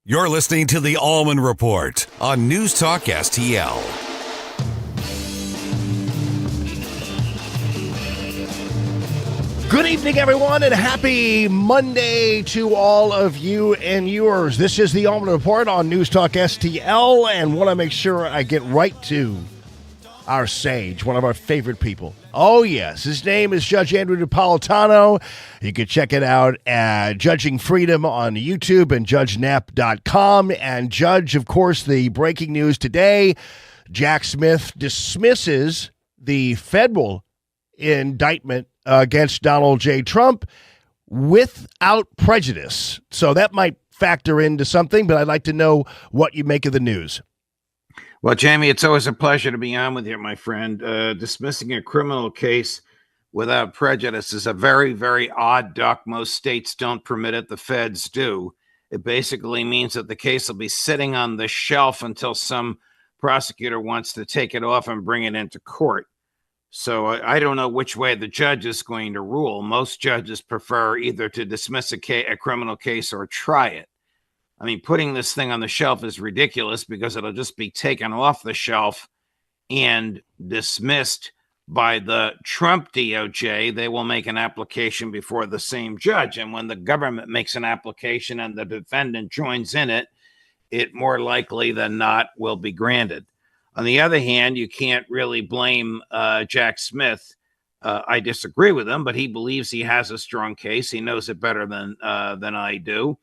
You're listening to the Allman Report on NewsTalkSTL. Good evening, everyone, and happy Monday to all of you and yours. This is the Allman Report on NewsTalkSTL, and want to make sure I get right to our sage, one of our favorite people. Oh, yes. His name is Judge Andrew Napolitano. You can check it out at Judging Freedom on YouTube and judgenap.com. And Judge, of course, the breaking news today, Jack Smith dismisses the federal indictment against Donald J. Trump without prejudice. So that might factor into something, but I'd like to know what you make of the news. Well, Jamie, it's always a pleasure to be on with you, my friend. Dismissing a criminal case without prejudice is a very, very odd duck. Most states don't permit it. The feds do. It basically means that the case will be sitting on the shelf until some prosecutor wants to take it off and bring it into court. So I don't know which way the judge is going to rule. Most judges prefer either to dismiss a criminal case or try it. I mean, putting this thing on the shelf is ridiculous because it'll just be taken off the shelf and dismissed by the Trump DOJ. They will make an application before the same judge. And when the government makes an application and the defendant joins in it, it more likely than not will be granted. On the other hand, you can't really blame Jack Smith. I disagree with him, but he believes he has a strong case. He knows it better than I do.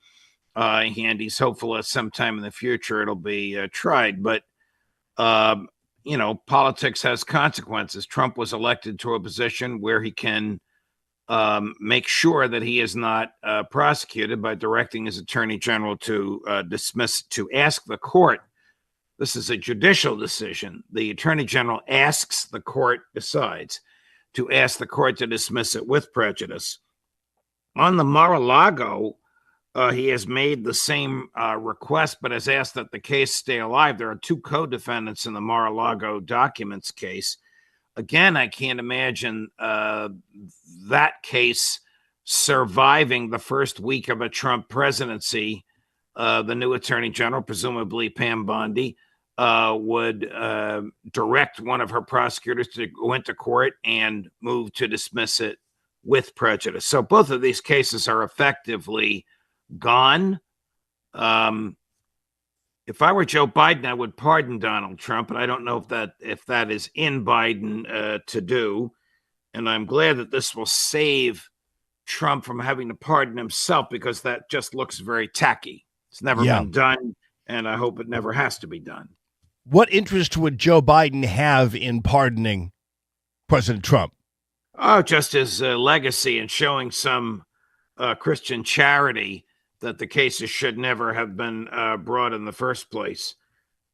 And he's hopeful that sometime in the future it'll be tried. But, politics has consequences. Trump was elected to a position where he can make sure that he is not prosecuted by directing his attorney general to ask the court. This is a judicial decision. The attorney general asks, the court decides to ask the court to dismiss it with prejudice. On the Mar-a-Lago, he has made the same request, but has asked that the case stay alive. There are two co-defendants in the Mar-a-Lago documents case. Again, I can't imagine that case surviving the first week of a Trump presidency. The new attorney general, presumably Pam Bondi, would direct one of her prosecutors to go into court and move to dismiss it with prejudice. So both of these cases are effectively gone. If I were Joe Biden, I would pardon Donald Trump, but I don't know if that is in Biden to do. And I'm glad that this will save Trump from having to pardon himself, because that just looks very tacky. It's never been done, and I hope it never has to be done. What interest would Joe Biden have in pardoning President Trump? Oh, just his legacy and showing some Christian charity that the cases should never have been brought in the first place.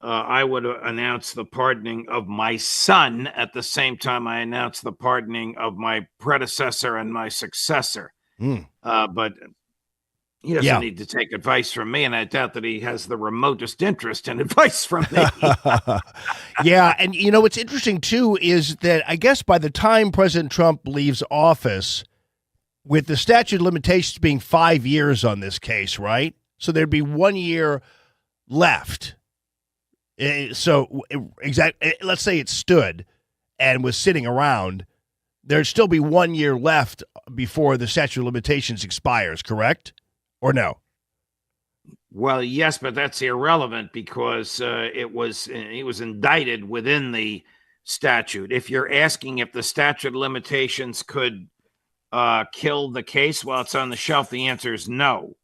I would announce the pardoning of my son at the same time I announce the pardoning of my predecessor and my successor. But he doesn't need to take advice from me, and I doubt that he has the remotest interest in advice from me. Yeah, and what's interesting, too, is that I guess by the time President Trump leaves office, with the statute of limitations being 5 years on this case, right? So there'd be 1 year left. So let's say it stood and was sitting around. There'd still be 1 year left before the statute of limitations expires, correct? Or no? Well, yes, but that's irrelevant because he was indicted within the statute. If you're asking if the statute of limitations could kill the case while it's on the shelf, the answer is no.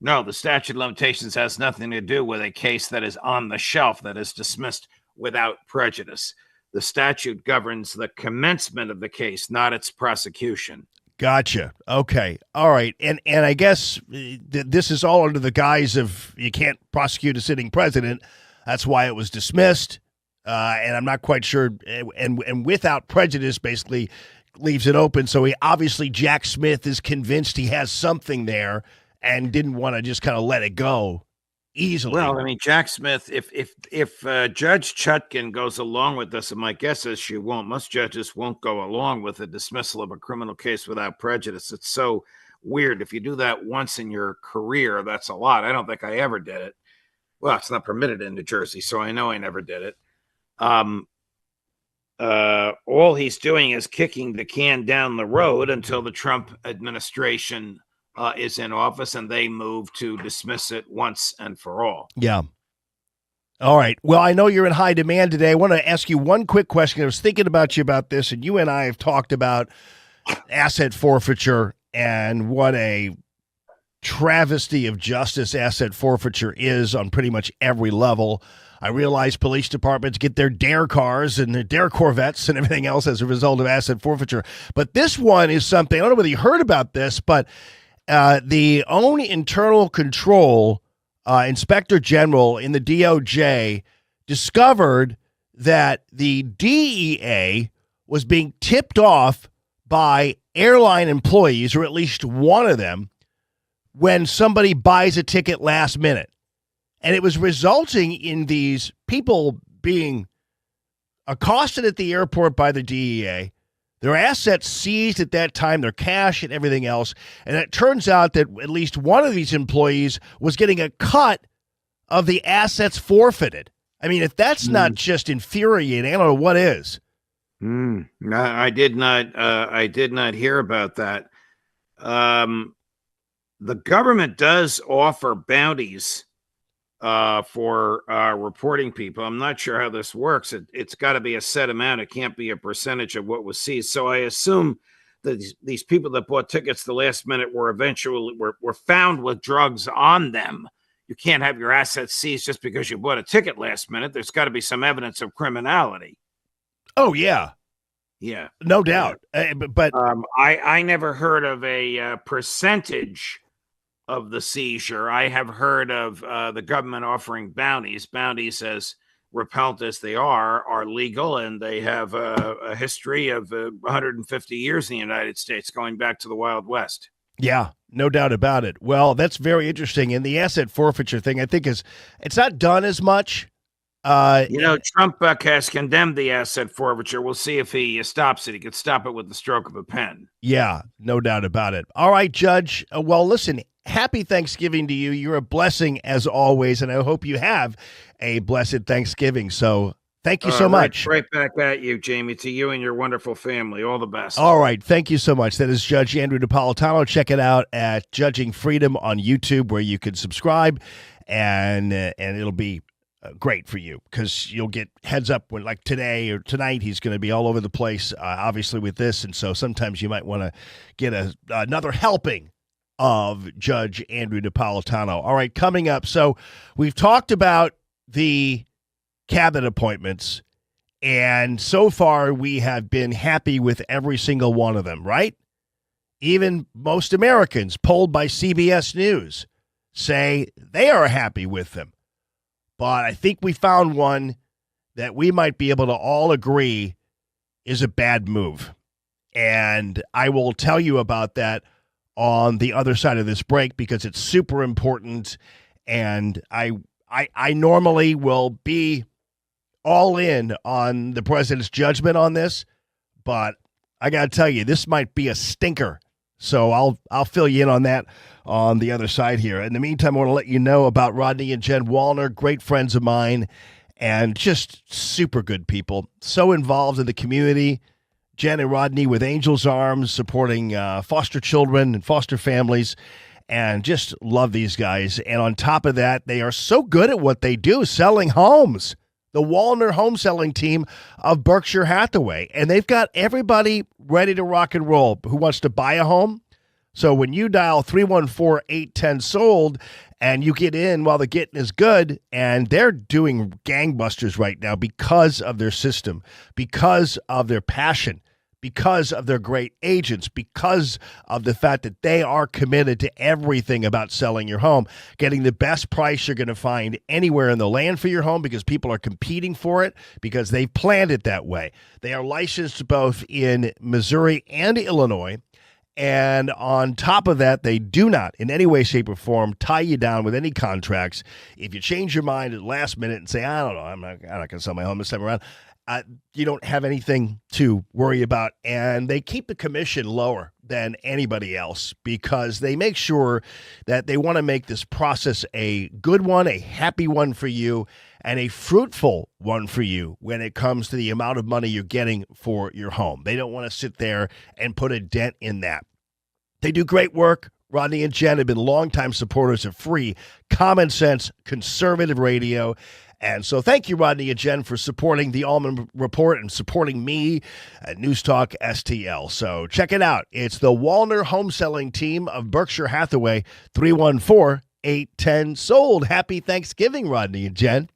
No, the statute of limitations has nothing to do with a case that is on the shelf that is dismissed without prejudice. The statute governs the commencement of the case, not its prosecution. Gotcha. Okay. All right. And I guess this is all under the guise of you can't prosecute a sitting president. That's why it was dismissed. And I'm not quite sure. And without prejudice basically leaves it open. So Jack Smith is convinced he has something there and didn't want to just kind of let it go easily. Well, I mean, Jack Smith, if Judge Chutkan goes along with this, and my guess is she won't, most judges won't go along with the dismissal of a criminal case without prejudice. It's so weird. If you do that once in your career, that's a lot. I don't think I ever did it. Well, it's not permitted in New Jersey, so I know I never did it. All he's doing is kicking the can down the road until the Trump administration is in office and they move to dismiss it once and for all. Yeah. All right. Well, I know you're in high demand today. I want to ask you one quick question. I was thinking about you about this, and you and I have talked about asset forfeiture and what a travesty of justice asset forfeiture is on pretty much every level. I realize police departments get their DARE cars and their DARE Corvettes and everything else as a result of asset forfeiture. But this one is something, I don't know whether you heard about this, but the own internal control inspector general in the DOJ discovered that the DEA was being tipped off by airline employees, or at least one of them, when somebody buys a ticket last minute. And it was resulting in these people being accosted at the airport by the DEA, their assets seized at that time, their cash and everything else. And it turns out that at least one of these employees was getting a cut of the assets forfeited. I mean, if that's not just infuriating, I don't know what is. No, I did not hear about that. The government does offer bounties for reporting people. I'm not sure how this works. It's got to be a set amount. It can't be a percentage of what was seized. So I assume that these people that bought tickets the last minute were eventually were found with drugs on them. You can't have your assets seized just because you bought a ticket last minute. There's got to be some evidence of criminality. Oh, yeah. Yeah. No doubt. But I never heard of a percentage of the seizure. I have heard of the government offering bounties. Bounties, as repellent as they are legal, and they have a history of 150 years in the United States, going back to the Wild West. Yeah, no doubt about it. Well, that's very interesting. And the asset forfeiture thing, I think, it's not done as much. Trump has condemned the asset forfeiture. We'll see if he stops it. He could stop it with the stroke of a pen. Yeah, no doubt about it. All right, Judge. Well, listen, happy Thanksgiving to you. You're a blessing as always, and I hope you have a blessed Thanksgiving. So thank you so much. Right back at you, Jamie, to you and your wonderful family. All the best. All right. Thank you so much. That is Judge Andrew Napolitano. Check it out at Judging Freedom on YouTube, where you can subscribe, and it'll be great for you because you'll get heads up when, like today or tonight, he's going to be all over the place, obviously, with this. And so sometimes you might want to get another helping of Judge Andrew Napolitano. All right, coming up. So we've talked about the cabinet appointments, and so far we have been happy with every single one of them, right? Even most Americans polled by CBS News say they are happy with them. But I think we found one that we might be able to all agree is a bad move. And I will tell you about that on the other side of this break because it's super important. And I normally will be all in on the president's judgment on this, but I got to tell you, this might be a stinker. So I'll fill you in on that on the other side here. In the meantime, I want to let you know about Rodney and Jen Wallner, great friends of mine, and just super good people. So involved in the community. Jen and Rodney with Angel's Arms, supporting foster children and foster families, and just love these guys. And on top of that, they are so good at what they do, selling homes. The Wallner home selling team of Berkshire Hathaway. And they've got everybody ready to rock and roll who wants to buy a home. So when you dial 314-810-SOLD and you get in while the getting is good, and they're doing gangbusters right now because of their system, because of their passion, because of their great agents, because of the fact that they are committed to everything about selling your home, getting the best price you're going to find anywhere in the land for your home because people are competing for it because they've planned it that way. They are licensed both in Missouri and Illinois. And on top of that, they do not in any way, shape, or form tie you down with any contracts. If you change your mind at the last minute and say, I don't know, I'm not going to sell my home this time around, you don't have anything to worry about. And they keep the commission lower than anybody else because they make sure that they want to make this process a good one, a happy one for you, and a fruitful one for you when it comes to the amount of money you're getting for your home. They don't want to sit there and put a dent in that. They do great work. Rodney and Jen have been longtime supporters of free, common sense, conservative radio. And so thank you, Rodney and Jen, for supporting the Allman Report and supporting me at News Talk STL. So check it out. It's the Walner Home Selling Team of Berkshire Hathaway, 314-810-SOLD. Happy Thanksgiving, Rodney and Jen.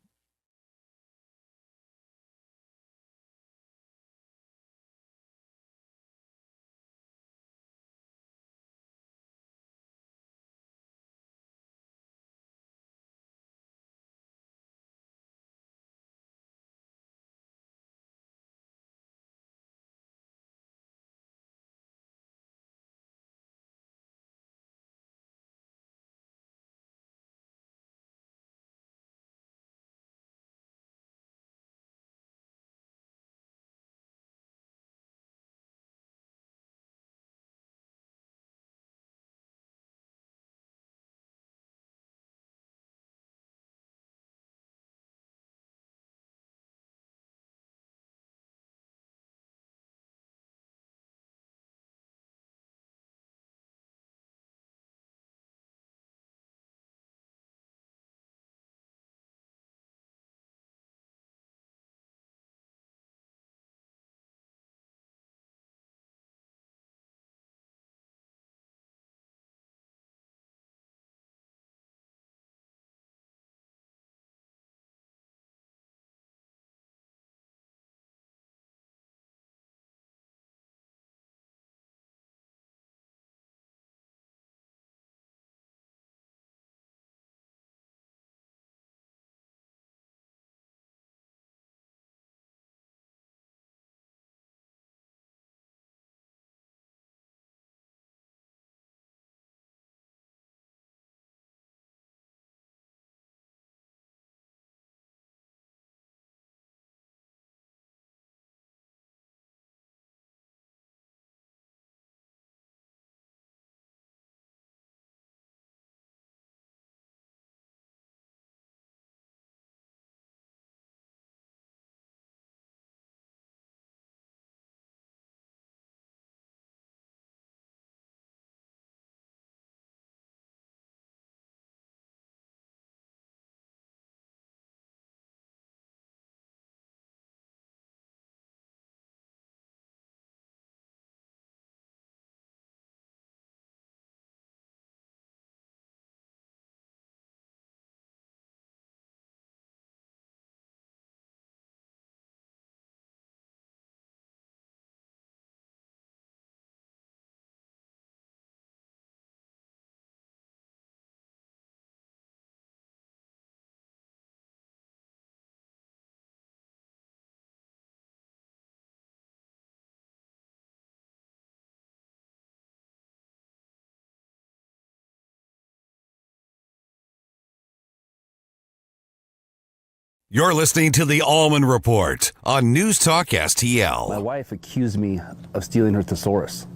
You're listening to the Allman Report on News Talk STL. My wife accused me of stealing her thesaurus.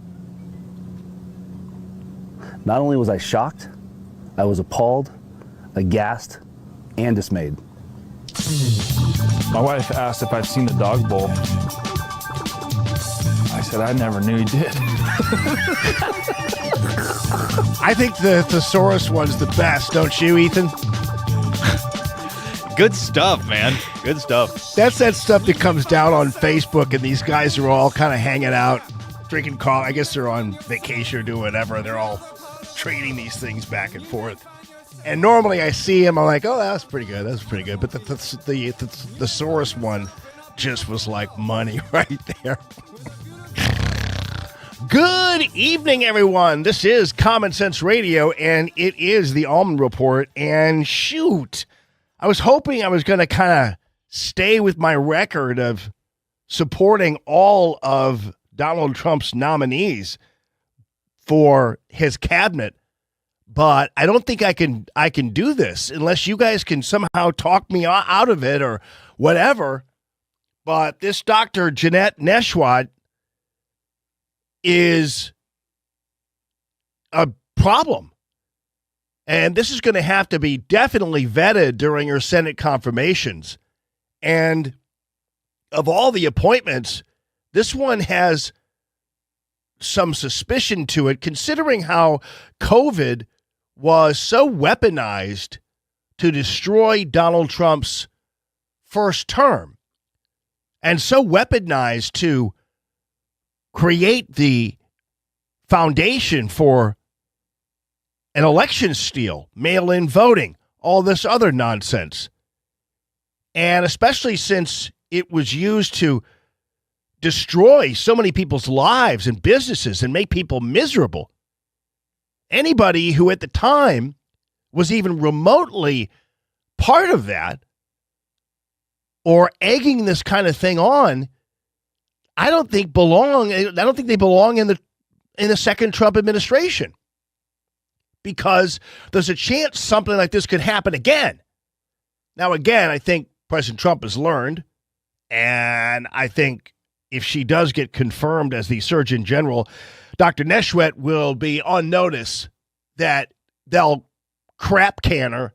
Not only was I shocked, I was appalled, aghast, and dismayed. My wife asked if I've seen the dog bowl. I said I never knew he did. I think the thesaurus one's the best, don't you, Ethan? Good stuff, man. Good stuff. That's that stuff that comes down on Facebook, and these guys are all kind of hanging out, drinking coffee. I guess they're on vacation or doing whatever. They're all trading these things back and forth. And normally I see them, I'm like, oh, that's pretty good. That's pretty good. But the thesaurus one just was like money right there. Good evening, everyone. This is Common Sense Radio, and it is the Allman Report. And shoot, I was hoping I was going to kind of stay with my record of supporting all of Donald Trump's nominees for his cabinet, but I don't think I can do this unless you guys can somehow talk me out of it or whatever. But this Dr. Jeanette Neshwat is a problem. And this is going to have to be definitely vetted during her Senate confirmations. And of all the appointments, this one has some suspicion to it, considering how COVID was so weaponized to destroy Donald Trump's first term and so weaponized to create the foundation for an election steal, mail-in voting, all this other nonsense. And especially since it was used to destroy so many people's lives and businesses and make people miserable. Anybody who at the time was even remotely part of that or egging this kind of thing on, I don't think they belong in the second Trump administration, because there's a chance something like this could happen again. Now, again, I think President Trump has learned, and I think if she does get confirmed as the Surgeon General, Dr. Neshwet will be on notice that they'll crap can her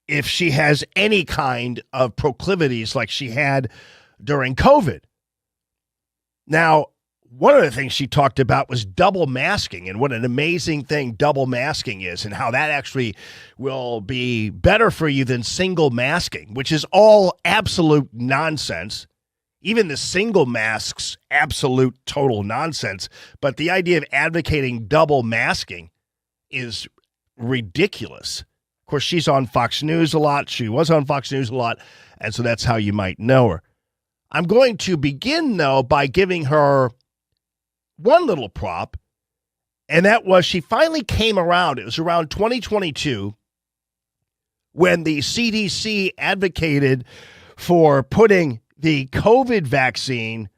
if she has any kind of proclivities like she had during COVID. Now, one of the things she talked about was double masking and what an amazing thing double masking is and how that actually will be better for you than single masking, which is all absolute nonsense. Even the single masks, absolute total nonsense. But the idea of advocating double masking is ridiculous. Of course, she's on Fox News a lot. She was on Fox News a lot. And so that's how you might know her. I'm going to begin, though, by giving her one little prop. And that was she finally came around. It was around 2022 when the CDC advocated for putting the COVID vaccine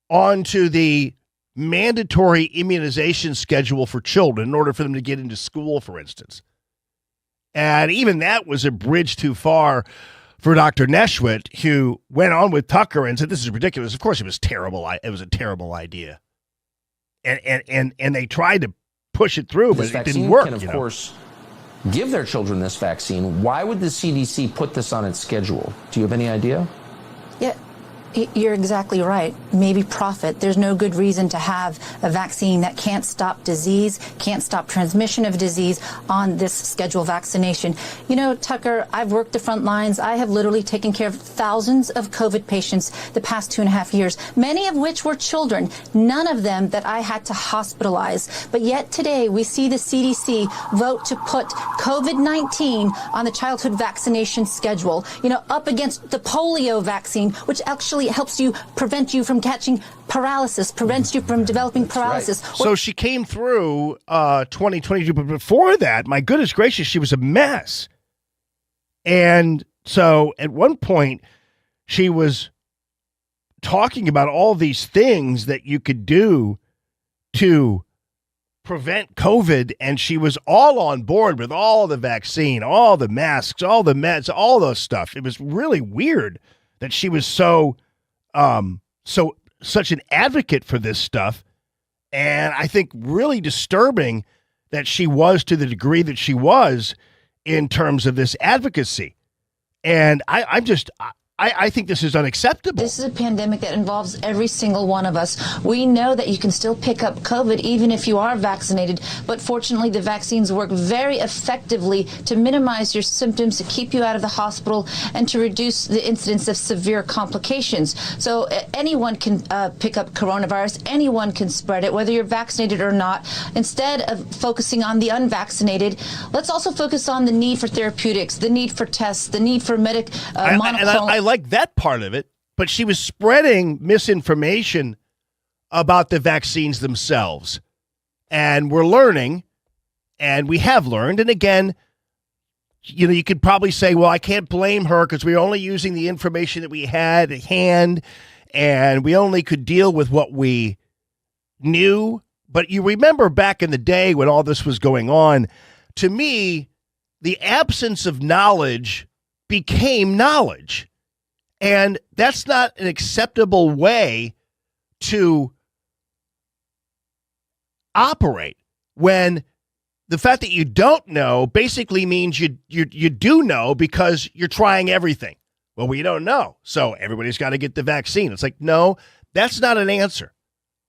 onto the mandatory immunization schedule for children in order for them to get into school, for instance. And even that was a bridge too far for Dr. Neshwet, who went on with Tucker and said, this is ridiculous. Of course, it was terrible. It was a terrible idea. And they tried to push it through, but it didn't work. Can, of course, give their children this vaccine. Why would the CDC put this on its schedule? Do you have any idea? Yeah, you're exactly right. Maybe profit. There's no good reason to have a vaccine that can't stop disease, can't stop transmission of disease on this scheduled vaccination. You know, Tucker, I've worked the front lines. I have literally taken care of thousands of COVID patients the past 2.5 years, many of which were children, none of them that I had to hospitalize. But yet today we see the CDC vote to put COVID-19 on the childhood vaccination schedule, you know, up against the polio vaccine, which actually helps you prevent you from catching paralysis, prevents you from developing paralysis. Right. So she came through 2022, but before that, my goodness gracious, she was a mess. And so at one point, she was talking about all these things that you could do to prevent COVID, and she was all on board with all the vaccine, all the masks, all the meds, all those stuff. It was really weird that she was such an advocate for this stuff. And I think really disturbing that she was to the degree that she was in terms of this advocacy. And I think this is unacceptable. This is a pandemic that involves every single one of us. We know that you can still pick up COVID even if you are vaccinated, but fortunately the vaccines work very effectively to minimize your symptoms, to keep you out of the hospital, and to reduce the incidence of severe complications. So anyone can pick up coronavirus, anyone can spread it, whether you're vaccinated or not. Instead of focusing on the unvaccinated, let's also focus on the need for therapeutics, the need for tests, the need for monoclonal. I like that part of it, but she was spreading misinformation about the vaccines themselves. And we're learning, and we have learned. And again, you know, you could probably say, well, I can't blame her because we're only using the information that we had at hand, and we only could deal with what we knew. But you remember back in the day when all this was going on, to me, the absence of knowledge became knowledge. And that's not an acceptable way to operate when the fact that you don't know basically means you do know because you're trying everything. Well, we don't know, so everybody's got to get the vaccine. It's like, no, that's not an answer.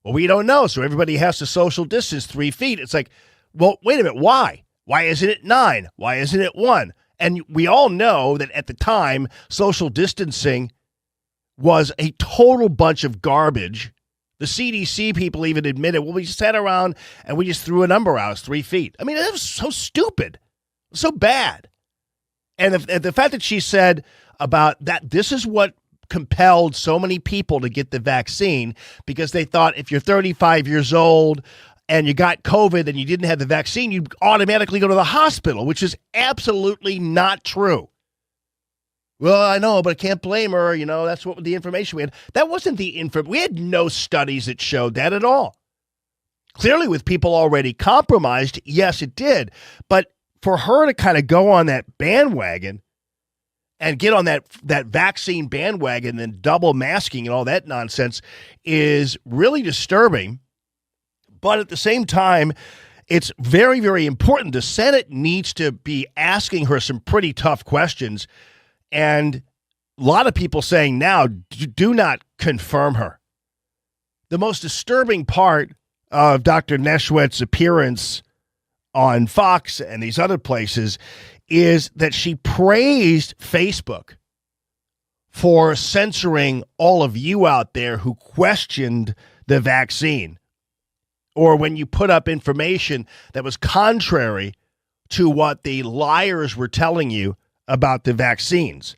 Well, we don't know, so everybody has to social distance 3 feet. It's like, well, wait a minute, why? Why isn't it 9? Why isn't it 1? And we all know that at the time, social distancing was a total bunch of garbage. The CDC people even admitted, well, we just sat around and we just threw a number out, 3 feet. I mean, that was so stupid, so bad. And the fact that she said about that, this is what compelled so many people to get the vaccine, because they thought if you're 35 years old and you got COVID and you didn't have the vaccine, you'd automatically go to the hospital, which is absolutely not true. Well, I know, but I can't blame her. You know, that's what the information we had. That wasn't the info. We had no studies that showed that at all. Clearly, with people already compromised, yes, it did. But for her to kind of go on that bandwagon and get on that vaccine bandwagon, then double masking and all that nonsense is really disturbing. But at the same time, it's very, very important. The Senate needs to be asking her some pretty tough questions. And a lot of people saying now, do not confirm her. The most disturbing part of Dr. Neshwet's appearance on Fox and these other places is that she praised Facebook for censoring all of you out there who questioned the vaccine, or when you put up information that was contrary to what the liars were telling you about the vaccines.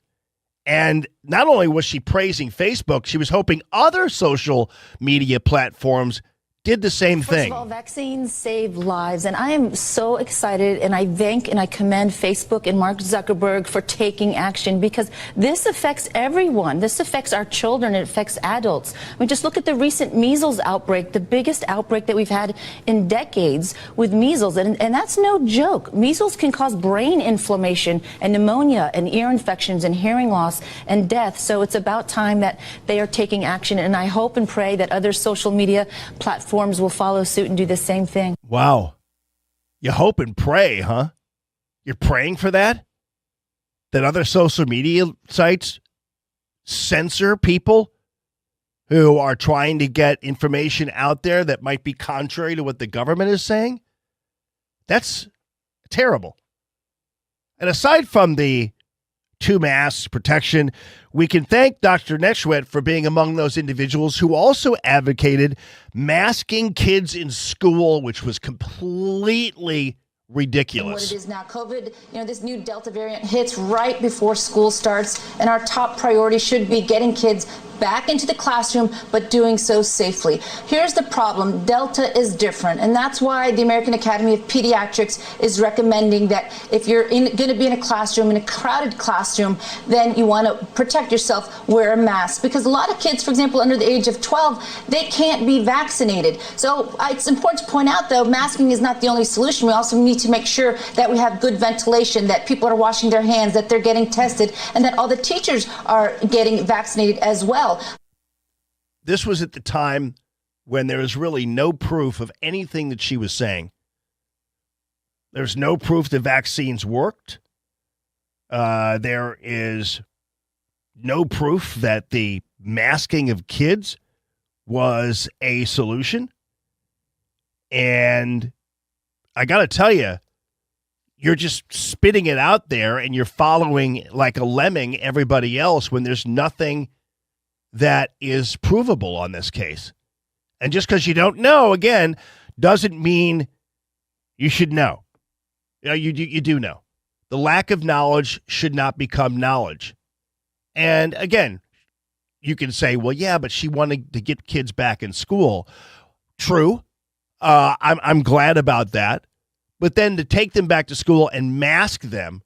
And not only was she praising Facebook, she was hoping other social media platforms did the same thing. First of all, vaccines save lives, and I am so excited, and I thank and I commend Facebook and Mark Zuckerberg for taking action, because this affects everyone. This affects our children. It affects adults. I mean, just look at the recent measles outbreak, the biggest outbreak that we've had in decades with measles, and that's no joke. Measles can cause brain inflammation and pneumonia and ear infections and hearing loss and death. So it's about time that they are taking action, and I hope and pray that other social media platforms will follow suit and do the same thing. Wow. You hope and pray, huh? You're praying for that? That other social media sites censor people who are trying to get information out there that might be contrary to what the government is saying? That's terrible. And aside from the 2 masks protection, we can thank Dr. Neshwet for being among those individuals who also advocated masking kids in school, which was completely ridiculous. What it is now, COVID, this new Delta variant hits right before school starts, and our top priority should be getting kids back into the classroom, but doing so safely. Here's the problem. Delta is different, and that's why the American Academy of Pediatrics is recommending that if you're going to be in a classroom, in a crowded classroom, then you want to protect yourself, wear a mask. Because a lot of kids, for example, under the age of 12, they can't be vaccinated. So it's important to point out, though, masking is not the only solution. We also need to make sure that we have good ventilation, that people are washing their hands, that they're getting tested, and that all the teachers are getting vaccinated as well. This was at the time when there was really no proof of anything that she was saying. There's no proof the vaccines worked. There is no proof that the masking of kids was a solution. And I got to tell you, you're just spitting it out there and you're following like a lemming everybody else when there's nothing that is provable on this case. And just because you don't know, again, doesn't mean you should know. You do know. The lack of knowledge should not become knowledge. And again, you can say, well, yeah, but she wanted to get kids back in school. True. I'm glad about that. But then to take them back to school and mask them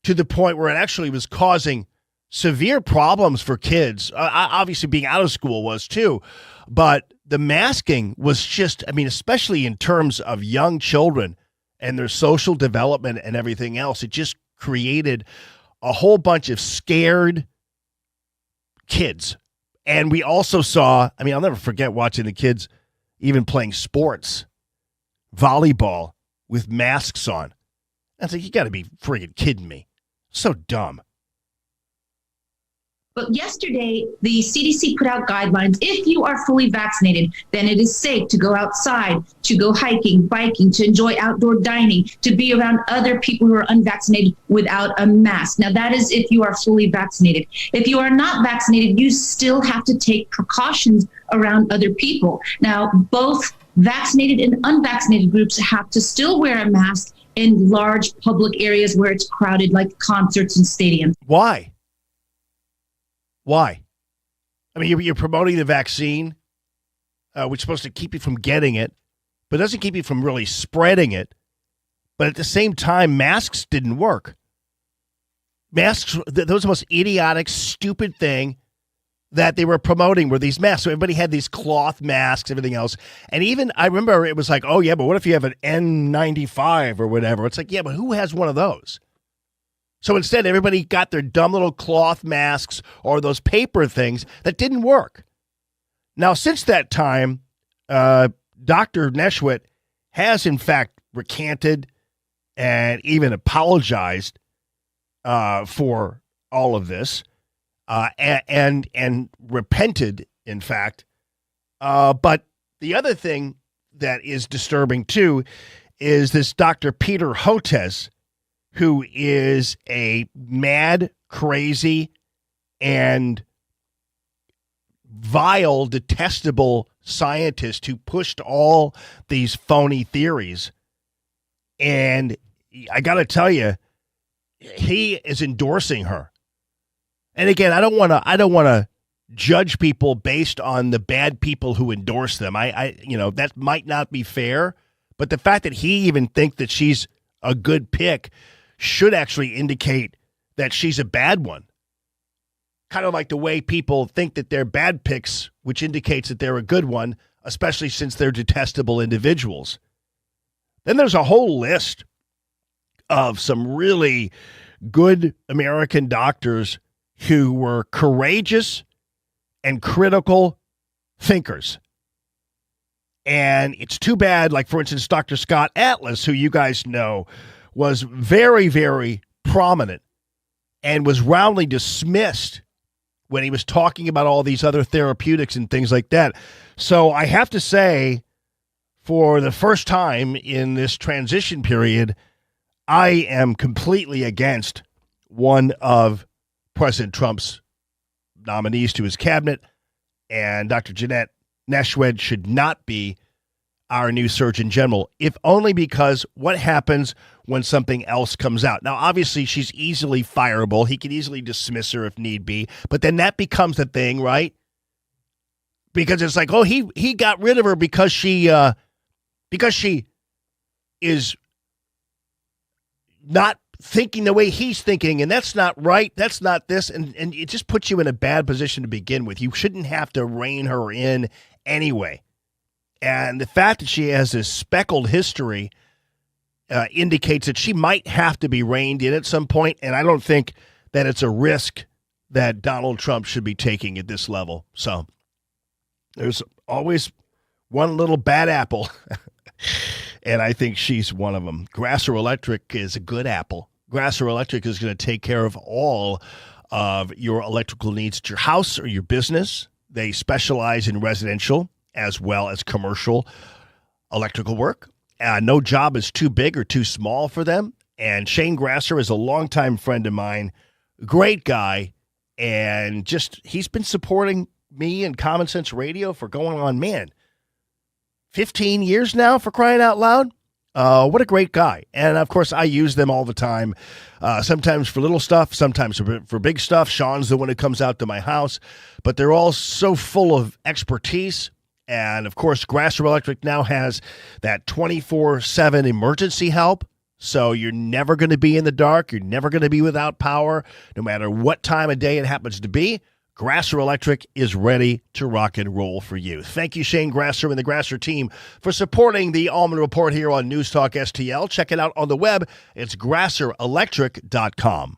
to the point where it actually was causing severe problems for kids. Obviously, being out of school was too. But the masking was just, especially in terms of young children and their social development and everything else, it just created a whole bunch of scared kids. And we also saw, I'll never forget watching the kids even playing sports, volleyball, with masks on. I was like, you got to be friggin' kidding me. So dumb. But yesterday, the CDC put out guidelines. If you are fully vaccinated, then it is safe to go outside, to go hiking, biking, to enjoy outdoor dining, to be around other people who are unvaccinated without a mask. Now, that is if you are fully vaccinated. If you are not vaccinated, you still have to take precautions around other people. Now, both vaccinated and unvaccinated groups have to still wear a mask in large public areas where it's crowded, like concerts and stadiums. Why? Why? I mean, you're promoting the vaccine, which is supposed to keep you from getting it, but doesn't keep you from really spreading it. But at the same time, masks didn't work. Masks, that was the most idiotic, stupid thing that they were promoting were these masks. So everybody had these cloth masks, everything else. And even, I remember it was like, oh, yeah, but what if you have an N95 or whatever? It's like, yeah, but who has one of those? So instead, everybody got their dumb little cloth masks or those paper things that didn't work. Now, since that time, Dr. Neshwit has, in fact, recanted and even apologized for all of this and repented, in fact. But the other thing that is disturbing, too, is this Dr. Peter Hotez, who is a mad, crazy, and vile, detestable scientist who pushed all these phony theories. And I got to tell you, he is endorsing her. And again, I don't want to judge people based on the bad people who endorse them. I that might not be fair, but the fact that he even thinks that she's a good pick should actually indicate that she's a bad one. Kind of like the way people think that they're bad picks, which indicates that they're a good one, especially since they're detestable individuals. Then there's a whole list of some really good American doctors who were courageous and critical thinkers. And it's too bad, like, for instance, Dr. Scott Atlas, who you guys know, was very, very prominent and was roundly dismissed when he was talking about all these other therapeutics and things like that. So I have to say, for the first time in this transition period, I am completely against one of President Trump's nominees to his cabinet, and Dr. Jeanette Neshwed should not be our new Surgeon General, if only because what happens when something else comes out. Now, obviously, she's easily fireable. He can easily dismiss her if need be, but then that becomes the thing, right? Because it's like, oh, he got rid of her because she is not thinking the way he's thinking, and that's not right. That's not this, and it just puts you in a bad position to begin with. You shouldn't have to rein her in anyway. And the fact that she has this speckled history indicates that she might have to be reined in at some point, and I don't think that it's a risk that Donald Trump should be taking at this level. So there's always one little bad apple, and I think she's one of them. Grasser Electric is a good apple. Grasser Electric is going to take care of all of your electrical needs at your house or your business. They specialize in residential as well as commercial electrical work. No job is too big or too small for them. And Shane Grasser is a longtime friend of mine, great guy, and just he's been supporting me and Common Sense Radio for going on, 15 years now, for crying out loud. What a great guy. And, of course, I use them all the time, sometimes for little stuff, sometimes for big stuff. Sean's the one who comes out to my house. But they're all so full of expertise. And, of course, Grasser Electric now has that 24/7 emergency help. So you're never going to be in the dark. You're never going to be without power, no matter what time of day it happens to be. Grasser Electric is ready to rock and roll for you. Thank you, Shane Grasser and the Grasser team, for supporting the Allman Report here on News Talk STL. Check it out on the web. It's grasserelectric.com.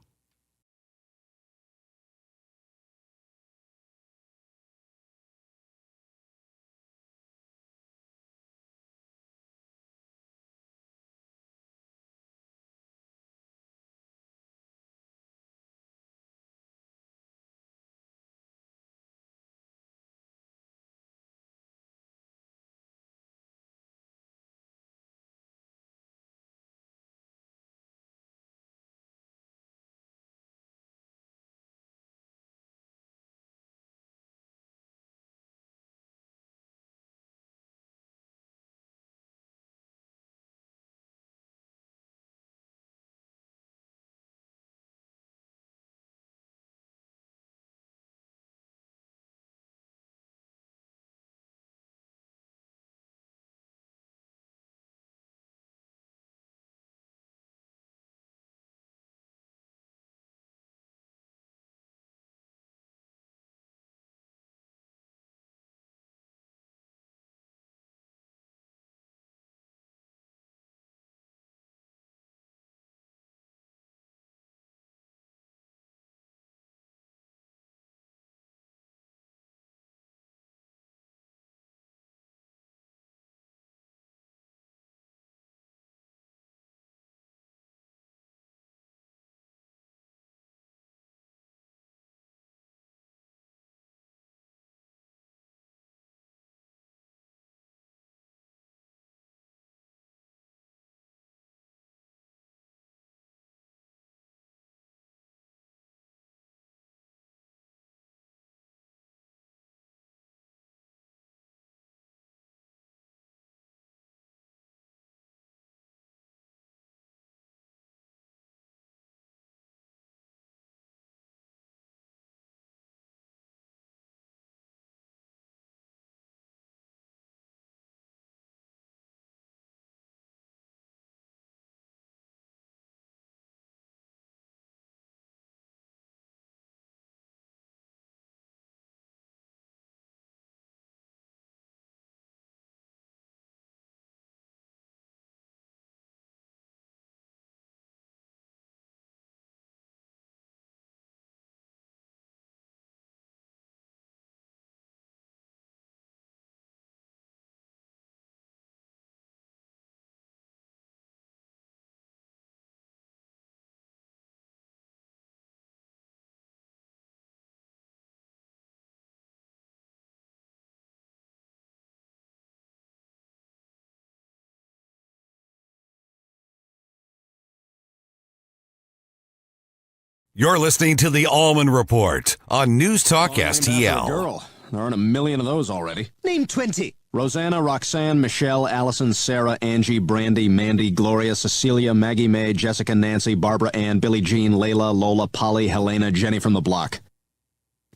You're listening to the Allman Report on NewsTalkSTL. Girl. There aren't a million of those already. Name 20. Rosanna, Roxanne, Michelle, Allison, Sarah, Angie, Brandy, Mandy, Gloria, Cecilia, Maggie May, Jessica, Nancy, Barbara Ann, Billie Jean, Layla, Lola, Polly, Helena, Jenny from the block.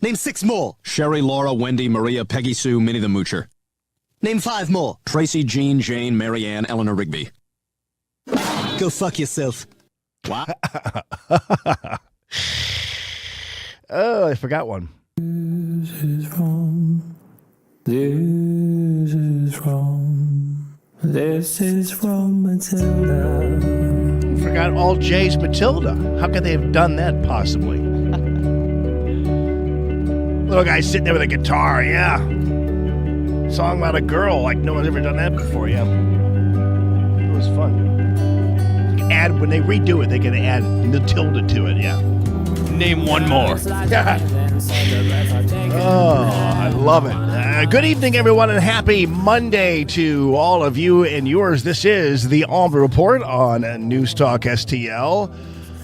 Name 6 more. Sherry, Laura, Wendy, Maria, Peggy Sue, Minnie the Moocher. Name 5 more. Tracy, Jean, Jane, Mary Ann, Eleanor Rigby. Go fuck yourself. What? Oh, I forgot one. This is from Matilda. Forgot all J's Matilda. How could they have done that possibly? Little guy sitting there with a guitar, yeah. Song about a girl, like no one's ever done that before, yeah. It was fun. Add when they redo it, they can add Matilda to it, yeah. Name one more. Oh, I love it. Good evening, everyone, and happy Monday to all of you and yours. This is the Allman Report on NewsTalkSTL.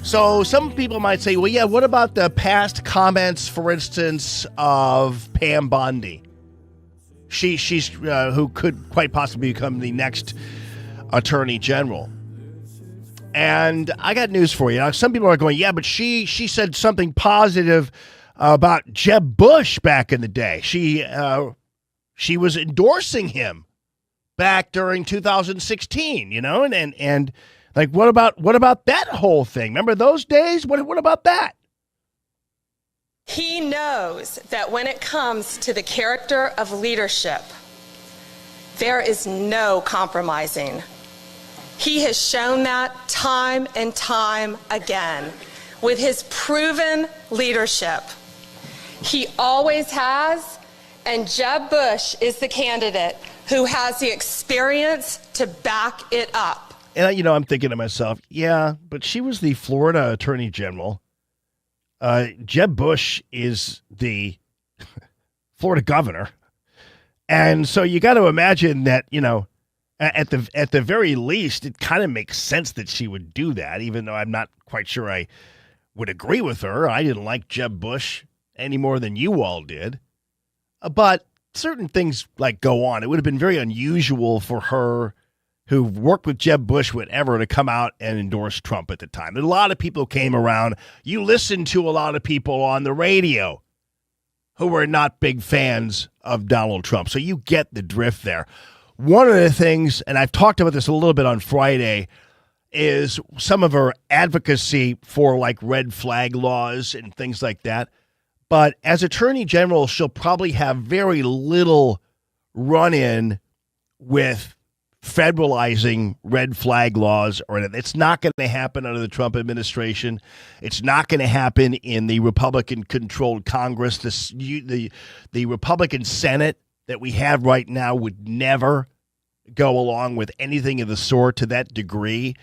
So some people might say, well, yeah, what about the past comments, for instance, of Pam Bondi? She's who could quite possibly become the next Attorney General. And I got news for you. Now, some people are going, yeah, but she said something positive about Jeb Bush back in the day. She was endorsing him back during 2016, you know, and like what about that whole thing? Remember those days? What about that? He knows that when it comes to the character of leadership, there is no compromising. He has shown that time and time again with his proven leadership. He always has, and Jeb Bush is the candidate who has the experience to back it up. And, you know, I'm thinking to myself, yeah, but she was the Florida Attorney General. Jeb Bush is the Florida governor. And so you got to imagine that, you know, at the very least, it kind of makes sense that she would do that, even though I'm not quite sure I would agree with her. I didn't like Jeb Bush any more than you all did. But certain things like go on. It would have been very unusual for her, who worked with Jeb Bush, whatever, to come out and endorse Trump at the time. A lot of people came around. You listened to a lot of people on the radio who were not big fans of Donald Trump. So you get the drift there. One of the things, and I've talked about this a little bit on Friday, is some of her advocacy for like red flag laws and things like that. But as Attorney General, she'll probably have very little run-in with federalizing red flag laws, or it's not going to happen under the Trump administration. It's not going to happen in the Republican-controlled Congress. The Republican Senate that we have right now would never go along with anything of the sort to that degree.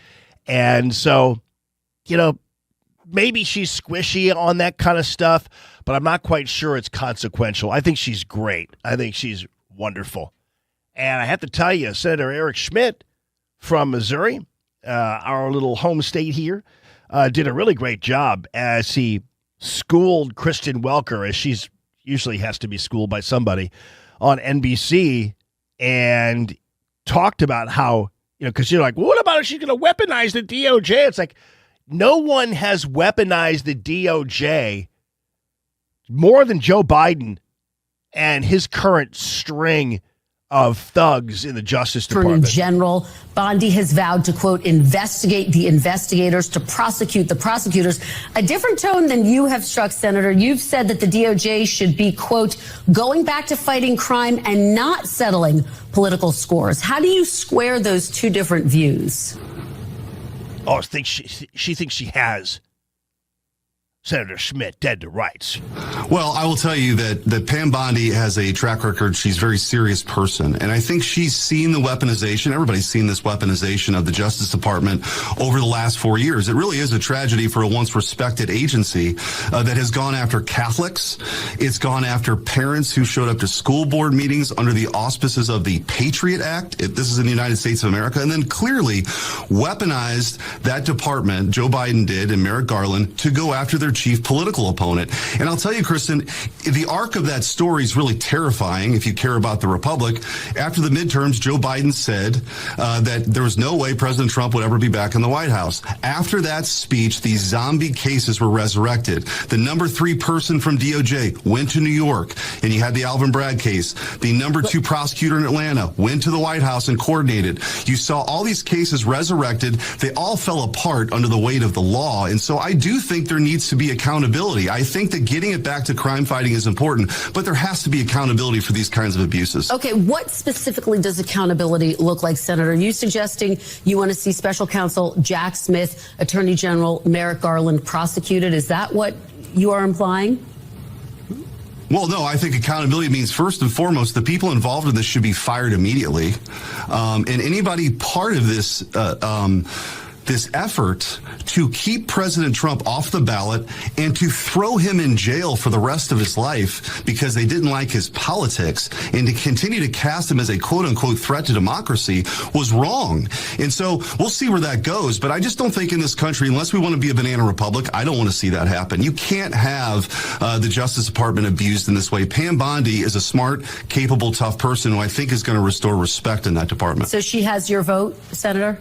And so, you know, maybe she's squishy on that kind of stuff, but I'm not quite sure it's consequential. I think she's great. I think she's wonderful. And I have to tell you, Senator Eric Schmidt from Missouri, our little home state here, did a really great job as he schooled Kristen Welker, as she's usually has to be schooled by somebody, on NBC, and talked about how, you know, because you're like, well, what about if she's going to weaponize the DOJ? It's like, no one has weaponized the DOJ more than Joe Biden and his current string of thugs in the Justice Department. Attorney General Bondi has vowed to, quote, investigate the investigators, to prosecute the prosecutors. A different tone than you have struck, Senator. You've said that the DOJ should be, quote, going back to fighting crime and not settling political scores. How do you square those two different views? Oh, she thinks she has Senator Schmidt dead to rights. Well, I will tell you that Pam Bondi has a track record. She's a very serious person. And I think she's seen the weaponization. Everybody's seen this weaponization of the Justice Department over the last 4 years. It really is a tragedy for a once respected agency that has gone after Catholics. It's gone after parents who showed up to school board meetings under the auspices of the Patriot Act. This is in the United States of America. And then clearly weaponized that department, Joe Biden did, and Merrick Garland, to go after their chief political opponent. And I'll tell you, Kristen, the arc of that story is really terrifying if you care about the Republic. After the midterms, Joe Biden said that there was no way President Trump would ever be back in the White House. After that speech, these zombie cases were resurrected. The number 3 person from DOJ went to New York, and you had the Alvin Bragg case. The number 2 prosecutor in Atlanta went to the White House and coordinated. You saw all these cases resurrected. They all fell apart under the weight of the law. And so I do think there needs to be accountability. I think that getting it back to crime fighting is important, but there has to be accountability for these kinds of abuses. Okay, what specifically does accountability look like, Senator? Are you suggesting you want to see special counsel Jack Smith, Attorney General Merrick Garland prosecuted? Is that what you are implying? Well, no, I think accountability means first and foremost, the people involved in this should be fired immediately. And anybody part of this, this effort to keep President Trump off the ballot and to throw him in jail for the rest of his life because they didn't like his politics and to continue to cast him as a quote unquote threat to democracy was wrong. And so we'll see where that goes. But I just don't think in this country, unless we want to be a banana republic, I don't want to see that happen. You can't have the Justice Department abused in this way. Pam Bondi is a smart, capable, tough person who I think is going to restore respect in that department. So she has your vote, Senator?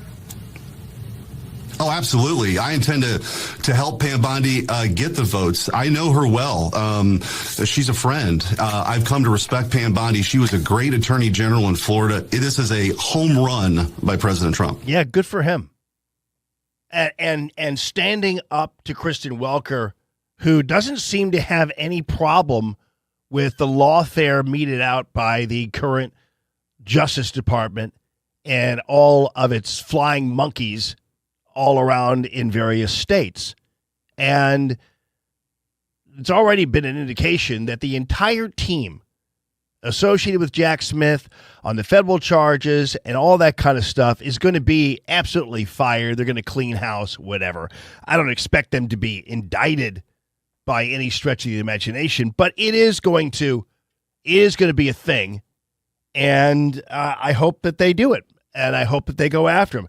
Oh, absolutely. I intend to help Pam Bondi get the votes. I know her well. She's a friend. I've come to respect Pam Bondi. She was a great attorney general in Florida. This is a home run by President Trump. Yeah, good for him. And standing up to Kristen Welker, who doesn't seem to have any problem with the lawfare meted out by the current Justice Department and all of its flying monkeys all around in various states. And it's already been an indication that the entire team associated with Jack Smith on the federal charges and all that kind of stuff is going to be absolutely fired. They're going to clean house, whatever. I don't expect them to be indicted by any stretch of the imagination, but it is going to be a thing. And I hope that they do it. And I hope that they go after him.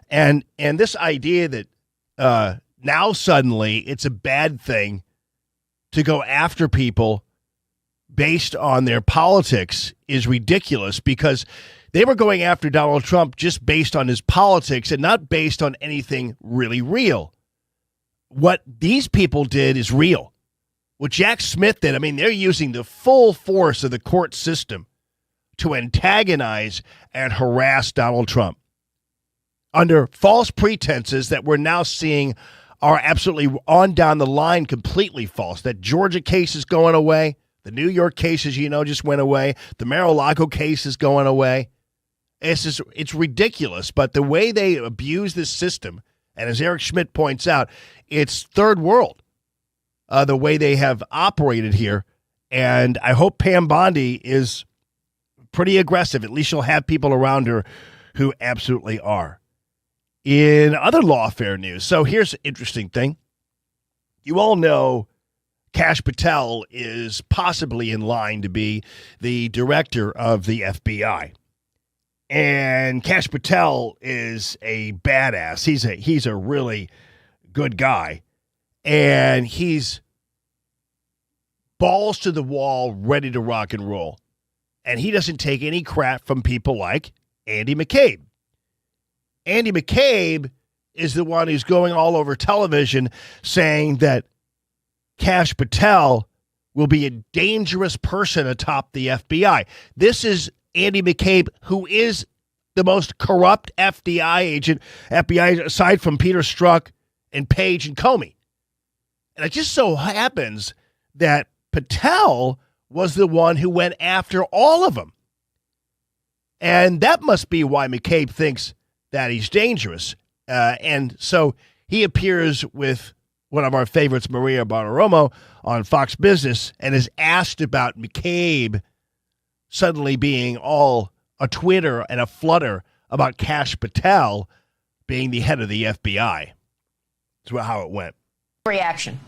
And this idea that now suddenly it's a bad thing to go after people based on their politics is ridiculous, because they were going after Donald Trump just based on his politics and not based on anything really real. What these people did is real. What Jack Smith did, I mean, they're using the full force of the court system to antagonize and harass Donald Trump under false pretenses that we're now seeing are absolutely on down the line completely false. That Georgia case is going away. The New York case, as you know, just went away. The Mar-a-Lago case is going away. It's ridiculous. But the way they abuse this system, and as Eric Schmidt points out, it's third world, the way they have operated here. And I hope Pam Bondi is pretty aggressive. At least she'll have people around her who absolutely are. In other lawfare news, so here's an interesting thing. You all know Kash Patel is possibly in line to be the director of the FBI. And Kash Patel is a badass. He's a really good guy. And he's balls to the wall, ready to rock and roll. And he doesn't take any crap from people like Andy McCabe. Andy McCabe is the one who's going all over television saying that Kash Patel will be a dangerous person atop the FBI. This is Andy McCabe, who is the most corrupt FBI aside from Peter Strzok and Page and Comey. And it just so happens that Patel was the one who went after all of them. And that must be why McCabe thinks that he's dangerous. And so he appears with one of our favorites, Maria Bartiromo, on Fox Business, and is asked about McCabe suddenly being all a Twitter and a flutter about Kash Patel being the head of the FBI. That's how it went. Reaction.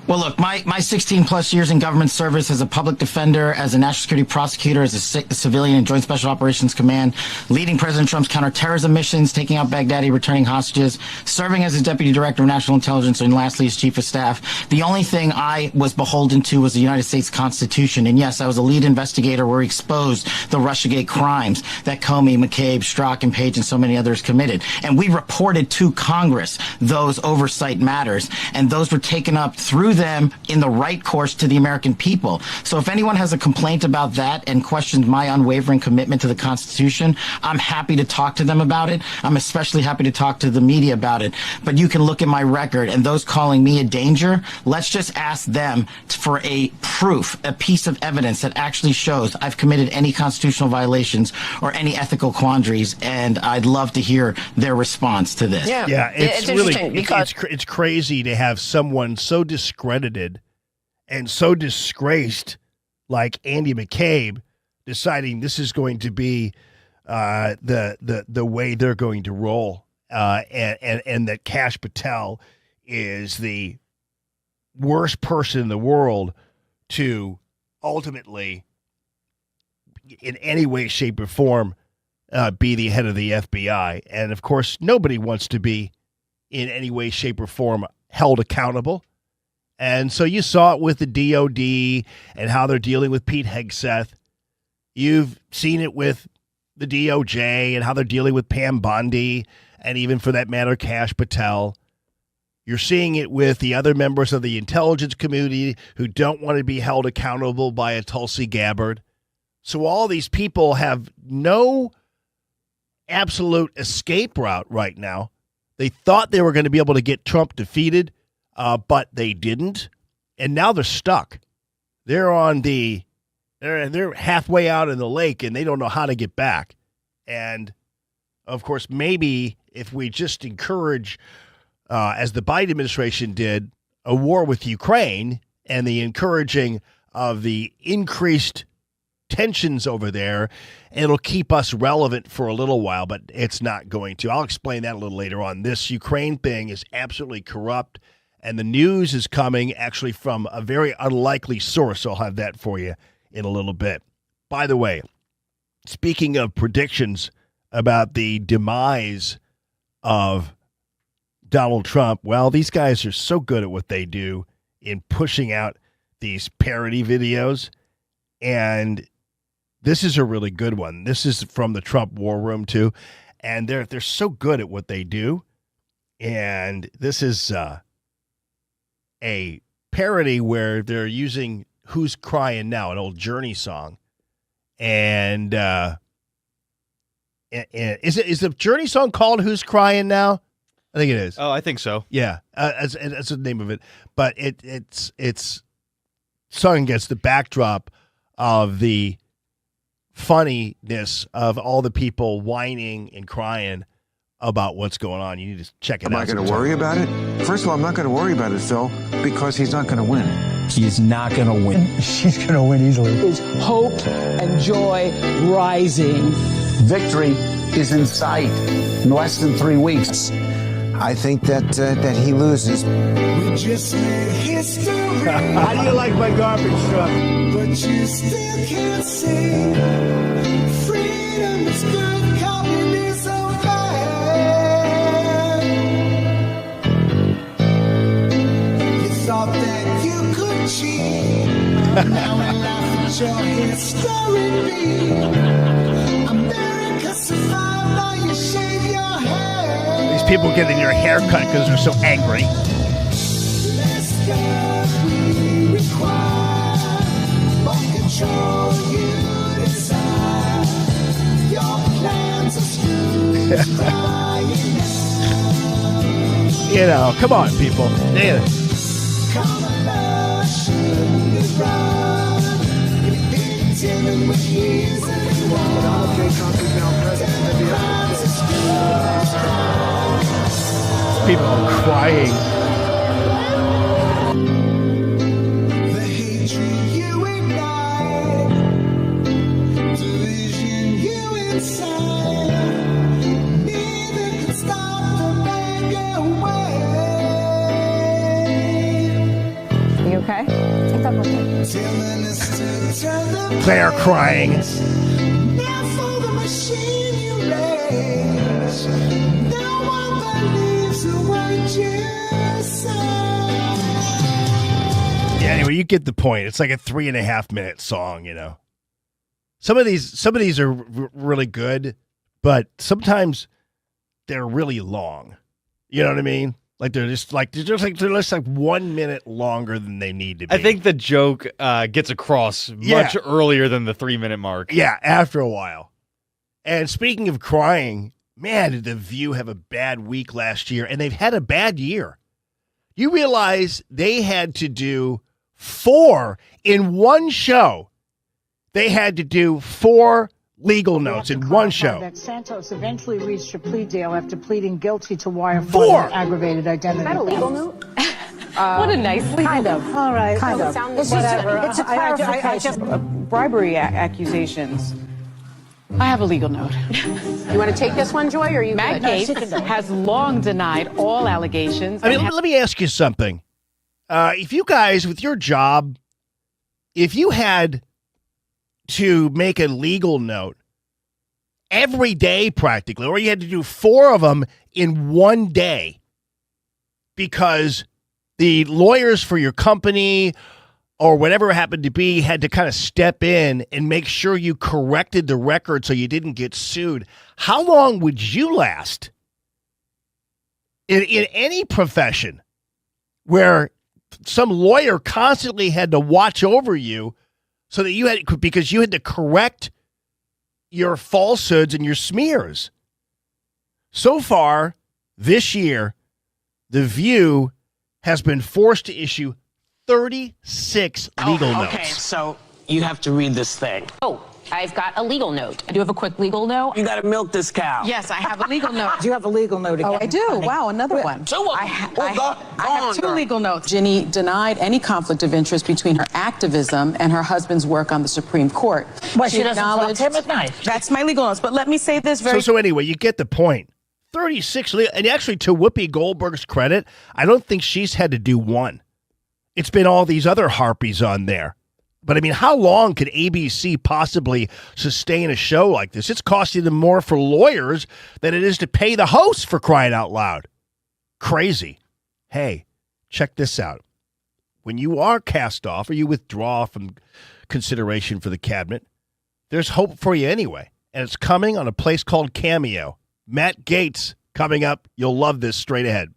Well, look, my 16 plus years in government service as a public defender, as a national security prosecutor, as a civilian in Joint Special Operations Command, leading President Trump's counterterrorism missions, taking out Baghdadi, returning hostages, serving as his deputy director of national intelligence, and lastly as chief of staff. The only thing I was beholden to was the United States Constitution. And yes, I was a lead investigator where he exposed the Russiagate crimes that Comey, McCabe, Strzok, and Page and so many others committed. And we reported to Congress those oversight matters, and those were taken up through them in the right course to the American people. So if anyone has a complaint about that and questions my unwavering commitment to the Constitution, I'm happy to talk to them about it. I'm especially happy to talk to the media about it. But you can look at my record, and those calling me a danger, let's just ask them for a proof, a piece of evidence that actually shows I've committed any constitutional violations or any ethical quandaries, and I'd love to hear their response to this. Yeah, it's really it's crazy to have someone so discredited and so disgraced like Andy McCabe deciding this is going to be the way they're going to roll, and that Kash Patel is the worst person in the world to ultimately, in any way, shape, or form, be the head of the FBI. And of course, nobody wants to be in any way, shape, or form held accountable. And so you saw it with the DOD and how they're dealing with Pete Hegseth. You've seen it with the DOJ and how they're dealing with Pam Bondi and even, for that matter, Kash Patel. You're seeing it with the other members of the intelligence community who don't want to be held accountable by a Tulsi Gabbard. So all these people have no absolute escape route right now. They thought they were going to be able to get Trump defeated, but they didn't, and now they're stuck. They're halfway out in the lake, and they don't know how to get back. And of course, maybe if we just encourage, as the Biden administration did, a war with Ukraine and the encouraging of the increased tensions over there, it'll keep us relevant for a little while, but it's not going to. I'll explain that a little later on. This Ukraine thing is absolutely corrupt. And the news is coming actually from a very unlikely source. I'll have that for you in a little bit. By the way, speaking of predictions about the demise of Donald Trump, well, these guys are so good at what they do in pushing out these parody videos. And this is a really good one. This is from the Trump War Room, too. And they're so good at what they do. And this is a parody where they're using Who's Crying Now, an old Journey song. And is the Journey song called Who's Crying Now? I think it is. Oh, I think so. Yeah, that's the name of it. But it's sung against the backdrop of the funniness of all the people whining and crying about what's going on. You need to check it out. Am I going to worry about it? First of all, I'm not going to worry about it, Phil, because he's not going to win. He's not going to win. She's going to win easily. Is hope and joy rising? Victory is in sight in less than 3 weeks. I think that he loses. We just made history. How do you like my garbage truck? But you still can't see. Freedom is good, communism bad. You thought that you could cheat. Now we laugh at your history beat. America survived, now you shave your head. These people getting their hair cut because they're so angry. Less God we require, more control you desire. Your plans are screwed, crying You know, come on, people. Yeah. Come on, love, shouldn't run. You've been dealing with years and Donald J. Trump is now president of the United States. People are crying. The hatred you ignite, division you incite, neither can stop the bad way. Claire crying. Now for the machine you raise. No one believes a word you say. Yeah, anyway, you get the point. It's like a 3.5-minute song, you know. Some of these are really good, but sometimes they're really long. You know what I mean? Like they're just like 1 minute longer than they need to be. I think the joke gets across much earlier than the 3-minute mark. Yeah, after a while. And speaking of crying, man, did The View have a bad week last year, and they've had a bad year. You realize they had to do 4 in one show. They had to do 4 legal notes in one show. That Santos eventually reached a plea deal after pleading guilty to wire 4 fraud and aggravated identity. Is that a legal note? What a nice legal Kind of. All right. Kind of. It's Whatever. It's a clarification. bribery accusations. I have a legal note. You want to take this one, Joy, or are you Matt good? Gaetz has long denied all allegations. I mean, let me ask you something. If you guys, with your job, if you had to make a legal note every day practically, or you had to do 4 of them in one day because the lawyers for your company or whatever it happened to be had to kind of step in and make sure you corrected the record so you didn't get sued, how long would you last in any profession where some lawyer constantly had to watch over you so that you had, because you had to correct your falsehoods and your smears? So far this year, The View has been forced to issue 36 legal notes. Okay, so you have to read this thing. Oh, I've got a legal note. I do have a quick legal note. You got to milk this cow. Yes, I have a legal note. Do you have a legal note again? Oh, I do. Wow, another one. I have 2 legal notes. Ginny denied any conflict of interest between her activism and her husband's work on the Supreme Court. Well, she doesn't talk to him at night. That's my legal notes. But let me say this very... So anyway, you get the point. 36 legal, and actually to Whoopi Goldberg's credit, I don't think she's had to do one. It's been all these other harpies on there. But I mean, how long could ABC possibly sustain a show like this? It's costing them more for lawyers than it is to pay the hosts, for crying out loud. Crazy. Hey, check this out. When you are cast off or you withdraw from consideration for the cabinet, there's hope for you anyway. And it's coming on a place called Cameo. Matt Gaetz coming up. You'll love this straight ahead.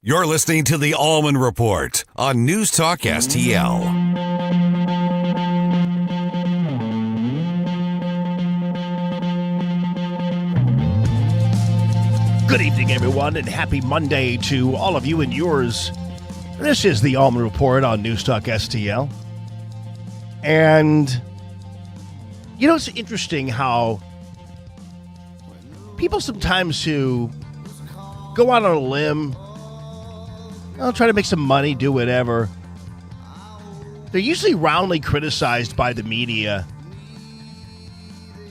You're listening to the Allman Report on News Talk STL. Good evening, everyone, and happy Monday to all of you and yours. This is the Allman Report on News Talk STL. And, you know, it's interesting how people sometimes who go out on a limb, try to make some money, do whatever, they're usually roundly criticized by the media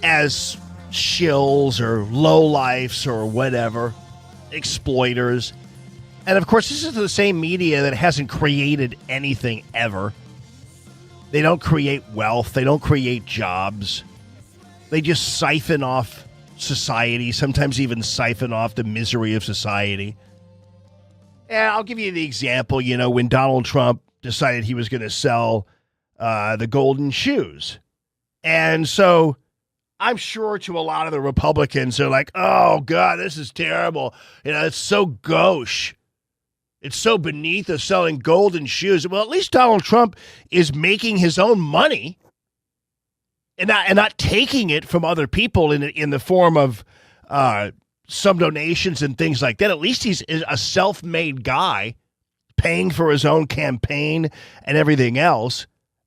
as shills or lowlifes or whatever, exploiters. And of course, this is the same media that hasn't created anything ever. They don't create wealth. They don't create jobs. They just siphon off society, sometimes even siphon off the misery of society. And I'll give you the example, when Donald Trump decided he was going to sell the golden shoes. And so I'm sure to a lot of the Republicans, they're like, oh, God, this is terrible. It's so gauche. It's so beneath us selling golden shoes. Well, at least Donald Trump is making his own money and not taking it from other people in the form of some donations and things like that. At least he's a self-made guy paying for his own campaign and everything else.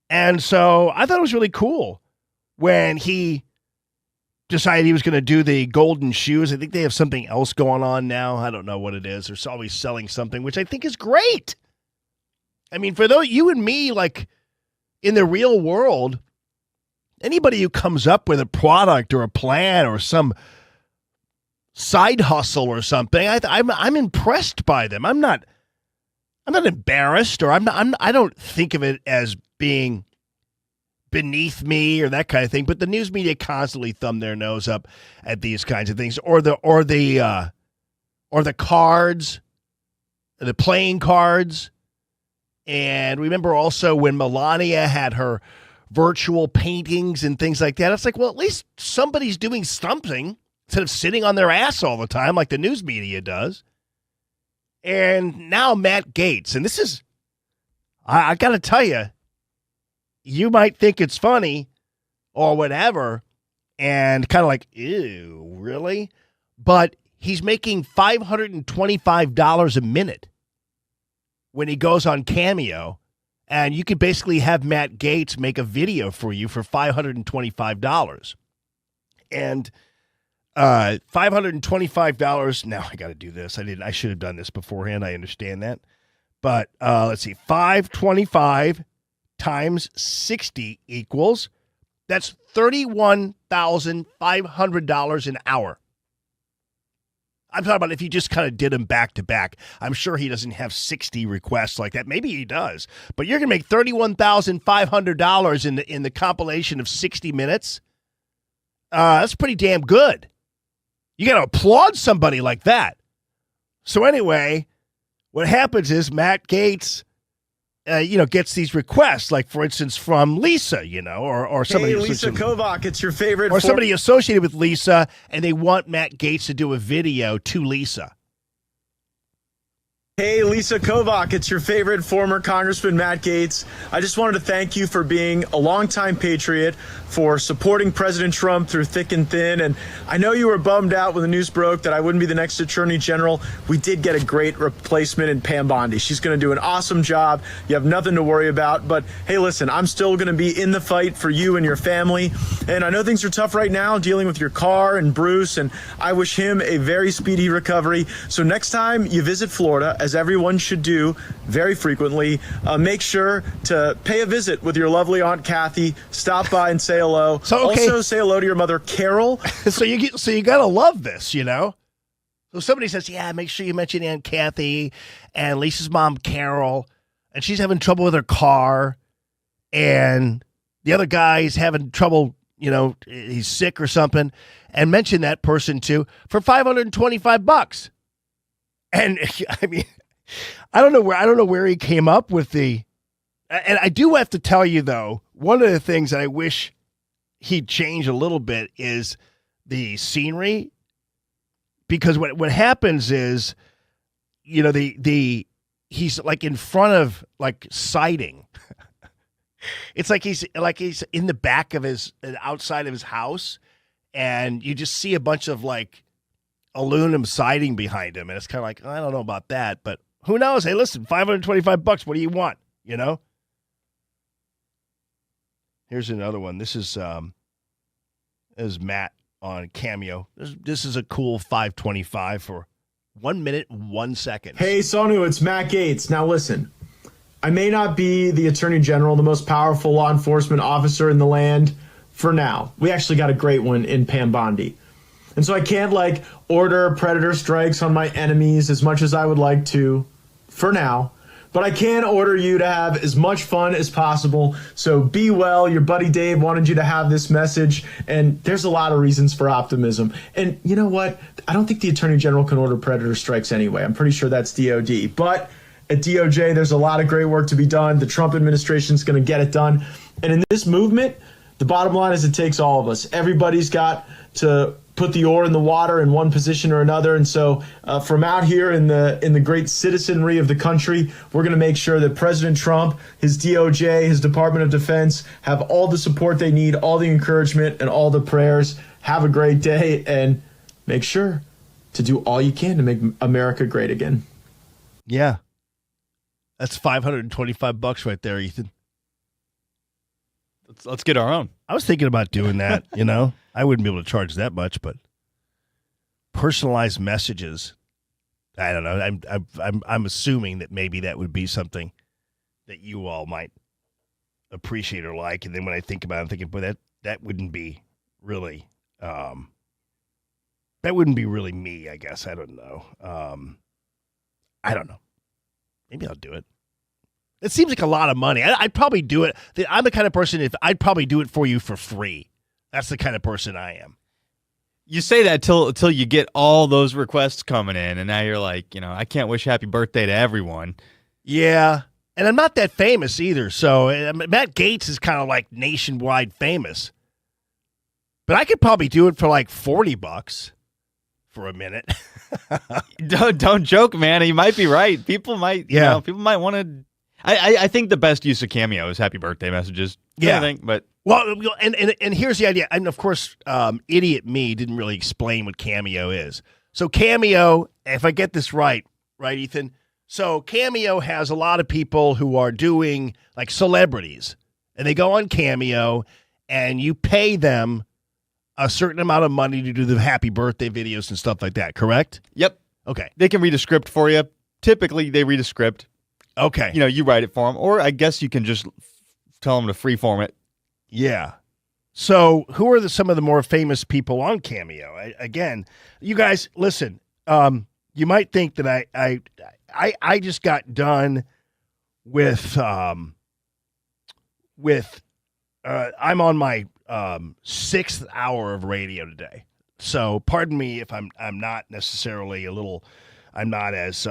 And so I thought it was really cool when he decided he was going to do the golden shoes. I think they have something else going on now. I don't know what it is. They're always selling something, which I think is great. I mean, for you and me, like in the real world, anybody who comes up with a product or a plan or some side hustle or something, I'm impressed by them. I'm not embarrassed, or I don't think of it as being beneath me or that kind of thing. But the news media constantly thumb their nose up at these kinds of things, or the cards, the playing cards. And remember also when Melania had her virtual paintings and things like that. It's like, well, at least somebody's doing something instead of sitting on their ass all the time like the news media does. And now Matt Gaetz, and this is, I got to tell you, you might think it's funny or whatever and kind of like, ew, really? But he's making $525 a minute when he goes on Cameo, and you could basically have Matt Gaetz make a video for you for $525. And $525, now I got to do this. I should have done this beforehand. I understand that. But let's see, 525 times 60 equals, that's $31,500 an hour. I'm talking about if you just kind of did them back to back. I'm sure he doesn't have 60 requests like that. Maybe he does. But you're going to make $31,500 in the compilation of 60 minutes. That's pretty damn good. You got to applaud somebody like that. So anyway, what happens is Matt Gaetz gets these requests, like, for instance, from Lisa, or somebody. Hey, Lisa Kovac, it's your favorite. Or somebody associated with Lisa, and they want Matt Gaetz to do a video to Lisa. Hey, Lisa Kovac, it's your favorite former Congressman Matt Gaetz. I just wanted to thank you for being a longtime patriot, for supporting President Trump through thick and thin. And I know you were bummed out when the news broke that I wouldn't be the next Attorney General. We did get a great replacement in Pam Bondi. She's going to do an awesome job. You have nothing to worry about. But hey, listen, I'm still going to be in the fight for you and your family. And I know things are tough right now dealing with your car and Bruce, and I wish him a very speedy recovery. So next time you visit Florida, as everyone should do very frequently, make sure to pay a visit with your lovely Aunt Kathy. Stop by and say hello. So, okay. Also say hello to your mother, Carol. so you gotta love this, So somebody says, yeah, make sure you mention Aunt Kathy and Lisa's mom, Carol, and she's having trouble with her car, and the other guy's having trouble, he's sick or something, and mention that person too for $525. And I mean, I don't know where he came up with the, and I do have to tell you though, one of the things that I wish he'd change a little bit is the scenery, because what happens is, he's like in front of like siding. It's like he's in the back of outside of his house, and you just see a bunch of like aluminum siding behind him, and it's kind of like, I don't know about that, but who knows? Hey, listen, $525. What do you want? Here's another one. This is Matt on Cameo. This is a cool $525 for 1 minute and 1 second. Hey, Sonu, it's Matt Gaetz. Now listen, I may not be the Attorney General, the most powerful law enforcement officer in the land for now. We actually got a great one in Pam Bondi. And so I can't order predator strikes on my enemies as much as I would like to for now. But I can order you to have as much fun as possible. So be well. Your buddy Dave wanted you to have this message. And there's a lot of reasons for optimism. And you know what? I don't think the Attorney General can order predator strikes anyway. I'm pretty sure that's DOD. But at DOJ, there's a lot of great work to be done. The Trump administration is going to get it done. And in this movement, the bottom line is it takes all of us. Everybody's got to put the oar in the water in one position or another. And so from out here in the great citizenry of the country, we're going to make sure that President Trump, his DOJ, his Department of Defense have all the support they need, all the encouragement, and all the prayers. Have a great day, and make sure to do all you can to make America great again. Yeah. That's $525 right there, Ethan. Let's get our own. I was thinking about doing that, I wouldn't be able to charge that much, but personalized messages, I don't know. I'm assuming that maybe that would be something that you all might appreciate or like. And then when I think about it, I'm thinking, boy, that wouldn't be really me, I guess. I don't know. I don't know. Maybe I'll do it. It seems like a lot of money. I'd probably do it. I'm the kind of person, I'd probably do it for you for free. That's the kind of person I am. You say that till you get all those requests coming in, and now you're like, I can't wish happy birthday to everyone. Yeah, and I'm not that famous either, so Matt Gaetz is kind of like nationwide famous. But I could probably do it for like $40 for a minute. Don't joke, man. You might be right. People might, people might want to. I think the best use of Cameo is happy birthday messages. Yeah, I think, but and here's the idea. And of course, idiot me didn't really explain what Cameo is. So Cameo, if I get this right, Ethan. So Cameo has a lot of people who are doing like celebrities, and they go on Cameo, and you pay them a certain amount of money to do the happy birthday videos and stuff like that. Correct? Yep. Okay. They can read a script for you. Typically, they read a script. Okay. You write it for them, or I guess you can just tell them to freeform it. Yeah. So who are some of the more famous people on Cameo? Again, you guys, listen, you might think that I just got done with I'm on my 6th hour of radio today. So pardon me if I'm not necessarily I'm not as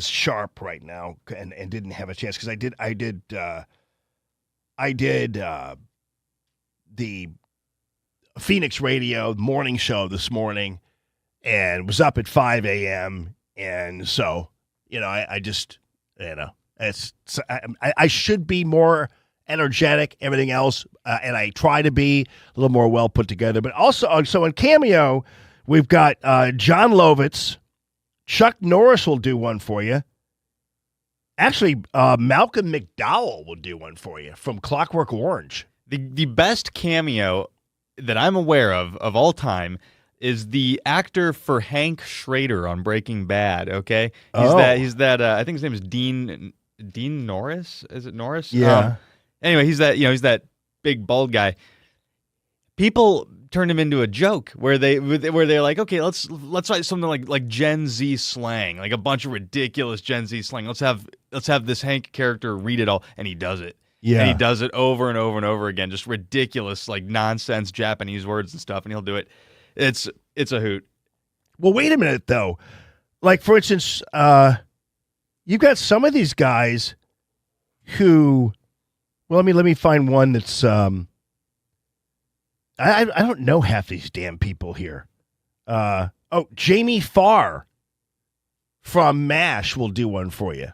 sharp right now and didn't have a chance because I did the Phoenix Radio morning show this morning and was up at 5 a.m. And so, I just, I should be more energetic, everything else. And I try to be a little more well put together, but also, so in Cameo, we've got John Lovitz. Chuck Norris will do one for you. Actually, Malcolm McDowell will do one for you from Clockwork Orange. The best Cameo that I'm aware of all time is the actor for Hank Schrader on Breaking Bad. Okay, he's that. I think his name is Dean Norris. Is it Norris? Yeah. Anyway, he's that big bald guy. People turned him into a joke where they're like, okay, let's write something like Gen Z slang, like a bunch of ridiculous Gen Z slang. Let's have this Hank character read it all, and he does it. Yeah, and he does it over and over and over again, just ridiculous, like nonsense Japanese words and stuff, and he'll do it. It's a hoot. Well, wait a minute though. Like for instance, you've got some of these guys who. Well, let me find one that's. I don't know half these damn people here. Oh, Jamie Farr from MASH will do one for you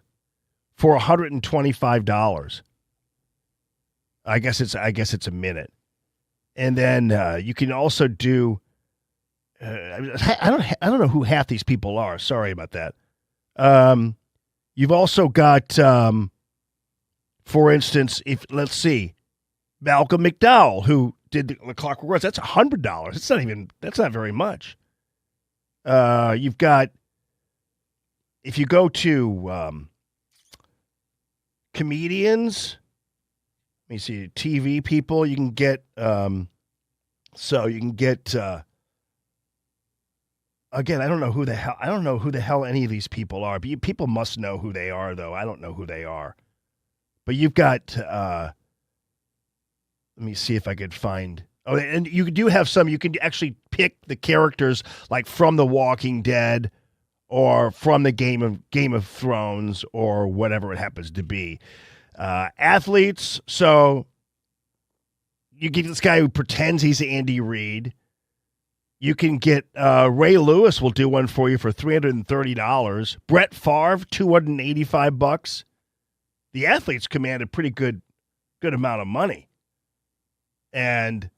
for $125. I guess it's a minute. And then you can also do I don't know who half these people are. Sorry about that. You've also got for instance, if let's see, Malcolm McDowell, who did the Clockwork Orange, that's $100. That's not very much. You've got, if you go to comedians, let me see, TV people, you can get again, I don't know who the hell any of these people are. But people must know who they are, though. I don't know who they are. But you've got let me see if I could find. Oh, and you do have some. You can actually pick the characters like from The Walking Dead or from the Game of Thrones or whatever it happens to be. Athletes. So you get this guy who pretends he's Andy Reid. You can get Ray Lewis will do one for you for $330. Brett Favre, $285. The athletes command a pretty good amount of money. And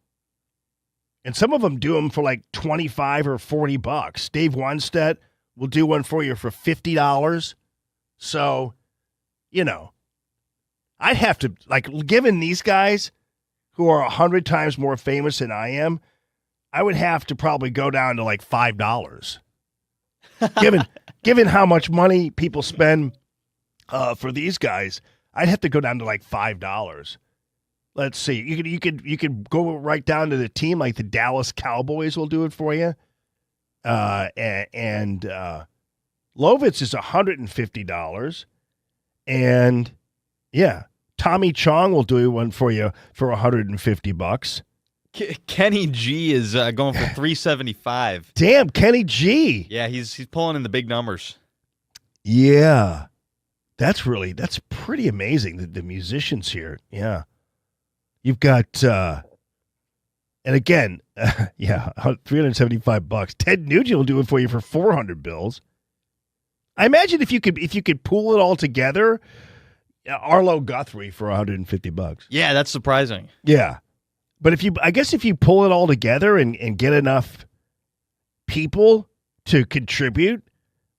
some of them do them for like $25 or $40. Dave Wannstedt will do one for you for $50. So, I'd have to, like, given these guys who are 100 times more famous than I am, I would have to probably go down to like $5. Given how much money people spend for these guys, I'd have to go down to like $5. Let's see. You could go right down to the team, like the Dallas Cowboys will do it for you. And Lovitz is $150. And yeah, Tommy Chong will do one for you for $150. Kenny G is going for $375. Damn, Kenny G. Yeah, he's pulling in the big numbers. Yeah, that's pretty amazing. The musicians here, yeah. You've got, and again, yeah, $375. Ted Nugent will do it for you for $400. I imagine if you could pool it all together, Arlo Guthrie for $150. Yeah, that's surprising. Yeah. But if you pull it all together and get enough people to contribute,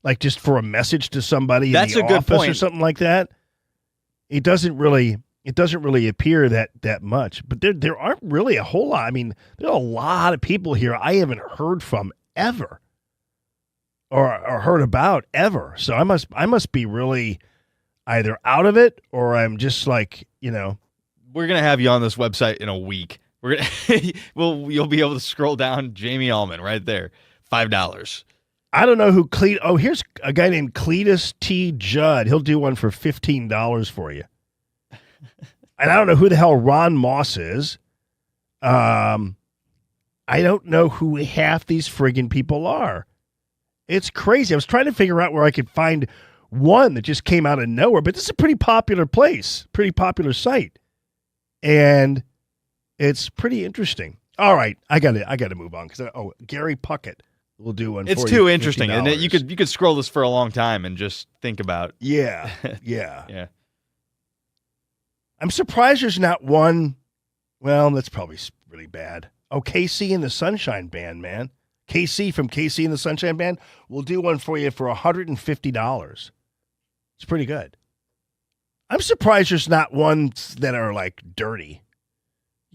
like just for a message to somebody that's in the a good office point. Or something like that, it doesn't really appear that much. But there aren't really a whole lot. I mean, there are a lot of people here I haven't heard from ever, or heard about ever. So I must be really either out of it or I'm just like, We're gonna have you on this website in a week. You'll be able to scroll down Jamie Allman right there, $5. I don't know who here's a guy named Cletus T. Judd. He'll do one for $15 for you. And I don't know who the hell Ron Moss is. I don't know who half these friggin' people are. It's crazy. I was trying to figure out where I could find one that just came out of nowhere, but this is a pretty popular place, pretty popular site. And it's pretty interesting. All right, I got to move on because Gary Puckett will do one. It's for too you, interesting, $50. and you could scroll this for a long time and just think about. Yeah. Yeah. I'm surprised there's not one. Well, that's probably really bad. Oh, KC and the Sunshine Band, man. KC from KC and the Sunshine Band will do one for you for $150. It's pretty good. I'm surprised there's not ones that are like dirty.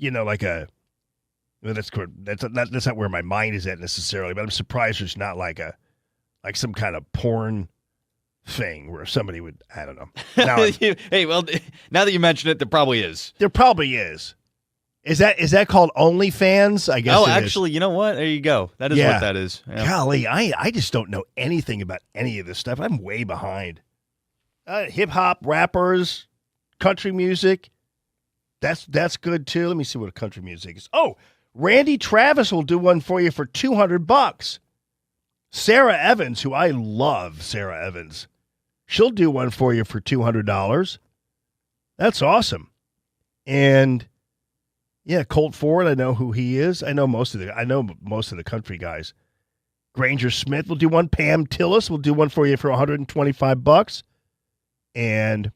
Like that's not where my mind is at necessarily, but I'm surprised there's not like some kind of porn thing where somebody would, I don't know. Hey, well, now that you mention it, there probably is. There probably is. Is that called OnlyFans? I guess. Oh, actually, you know what? There you go. That is what that is. Yeah. Golly, I just don't know anything about any of this stuff. I'm way behind. Hip hop, rappers, country music. That's good too. Let me see what country music is. Oh, Randy Travis will do one for you for $200. Sarah Evans, who I love, Sarah Evans, she'll do one for you for $200. That's awesome. And yeah, Colt Ford, I know who he is. I know most of the country guys. Granger Smith will do one. Pam Tillis will do one for you for $125. And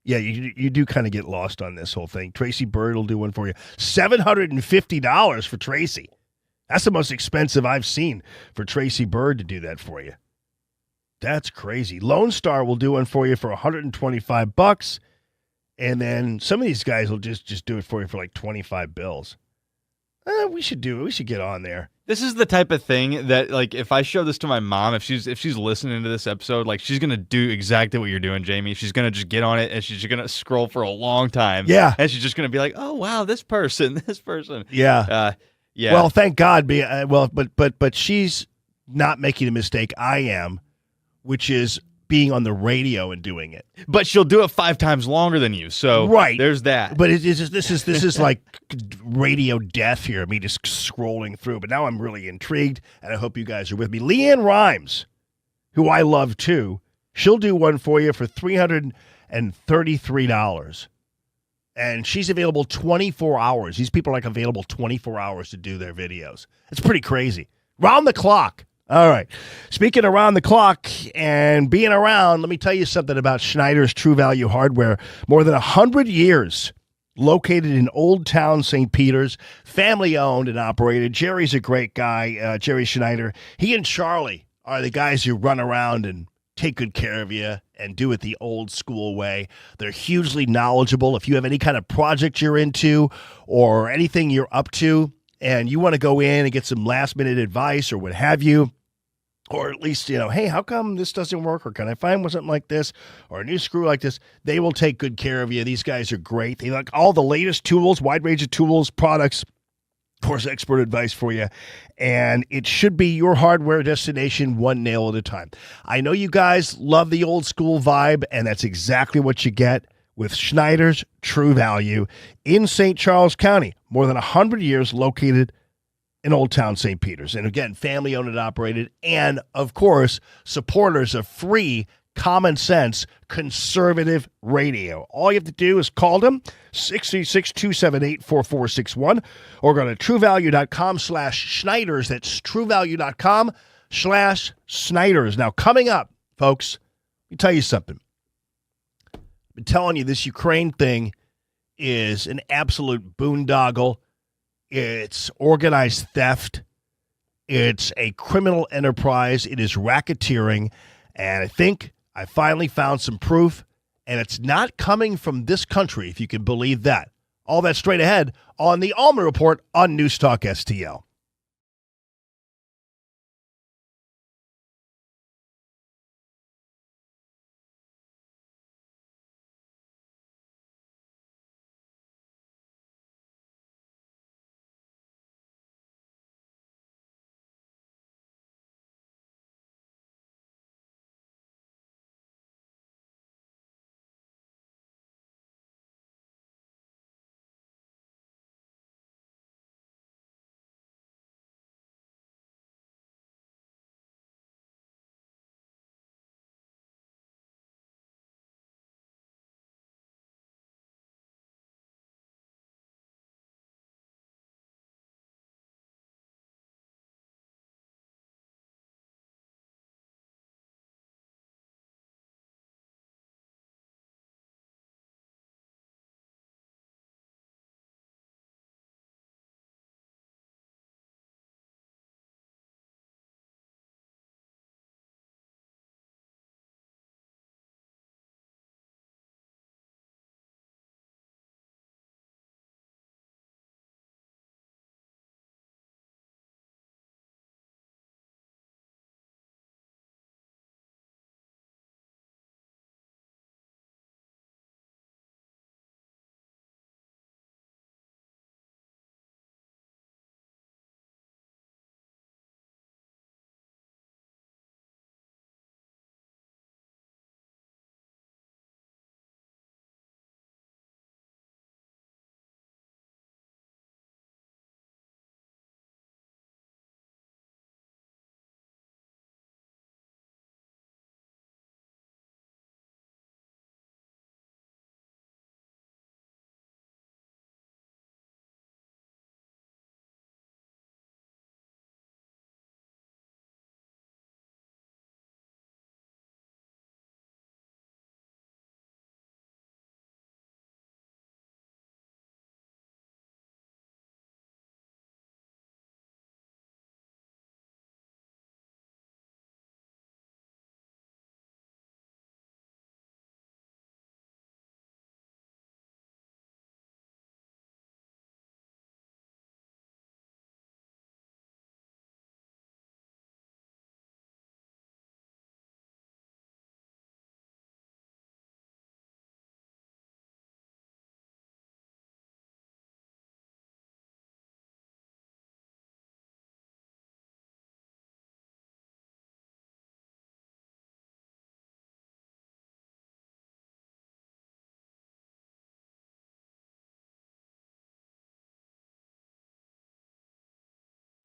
yeah, you do kind of get lost on this whole thing. Tracy Bird will do one for you. $750 for Tracy. That's the most expensive I've seen for Tracy Bird to do that for you. That's crazy. Lone Star will do one for you for $125. And then some of these guys will just do it for you for like 25 bills. We should do it. We should get on there. This is the type of thing that, like, if I show this to my mom, if she's listening to this episode, like, she's gonna do exactly what you're doing, Jamie. She's gonna just get on it and she's gonna scroll for a long time. Yeah, and she's just gonna be like, "Oh wow, this person." Yeah, yeah. Well, thank God. But she's not making a mistake. I am, which is being on the radio and doing it. But she'll do it 5 times longer than you. So right, there's that. But this is like radio death here. Me just scrolling through. But now I'm really intrigued, and I hope you guys are with me. Leanne Rhymes, who I love too, she'll do one for you for $333, and she's available 24 hours. These people are like available 24 hours to do their videos. It's pretty crazy. Round the clock. All right. Speaking around the clock and being around, let me tell you something about Schneider's True Value Hardware. More than 100 years, located in Old Town St. Peter's, family-owned and operated. Jerry's a great guy, Jerry Schneider. He and Charlie are the guys who run around and take good care of you and do it the old school way. They're hugely knowledgeable. If you have any kind of project you're into or anything you're up to and you want to go in and get some last-minute advice or what have you, or at least, hey, how come this doesn't work? Or can I find something like this? Or a new screw like this? They will take good care of you. These guys are great. They like all the latest tools, wide range of tools, products, of course, expert advice for you. And it should be your hardware destination, one nail at a time. I know you guys love the old school vibe, and that's exactly what you get with Schneider's True Value in St. Charles County. More than 100 years, located in Old Town St. Peter's. And again, family owned and operated, and of course, supporters of free, common sense, conservative radio. All you have to do is call them, 636-278-4461, or go to truevalue.com/Schneiders. That's truevalue.com/Schneiders. Now, coming up, folks, let me tell you something. I've been telling you this Ukraine thing is an absolute boondoggle. It's organized theft. It's a criminal enterprise. It is racketeering. And I think I finally found some proof. And it's not coming from this country, if you can believe that. All that straight ahead on the Allman Report on News Talk STL.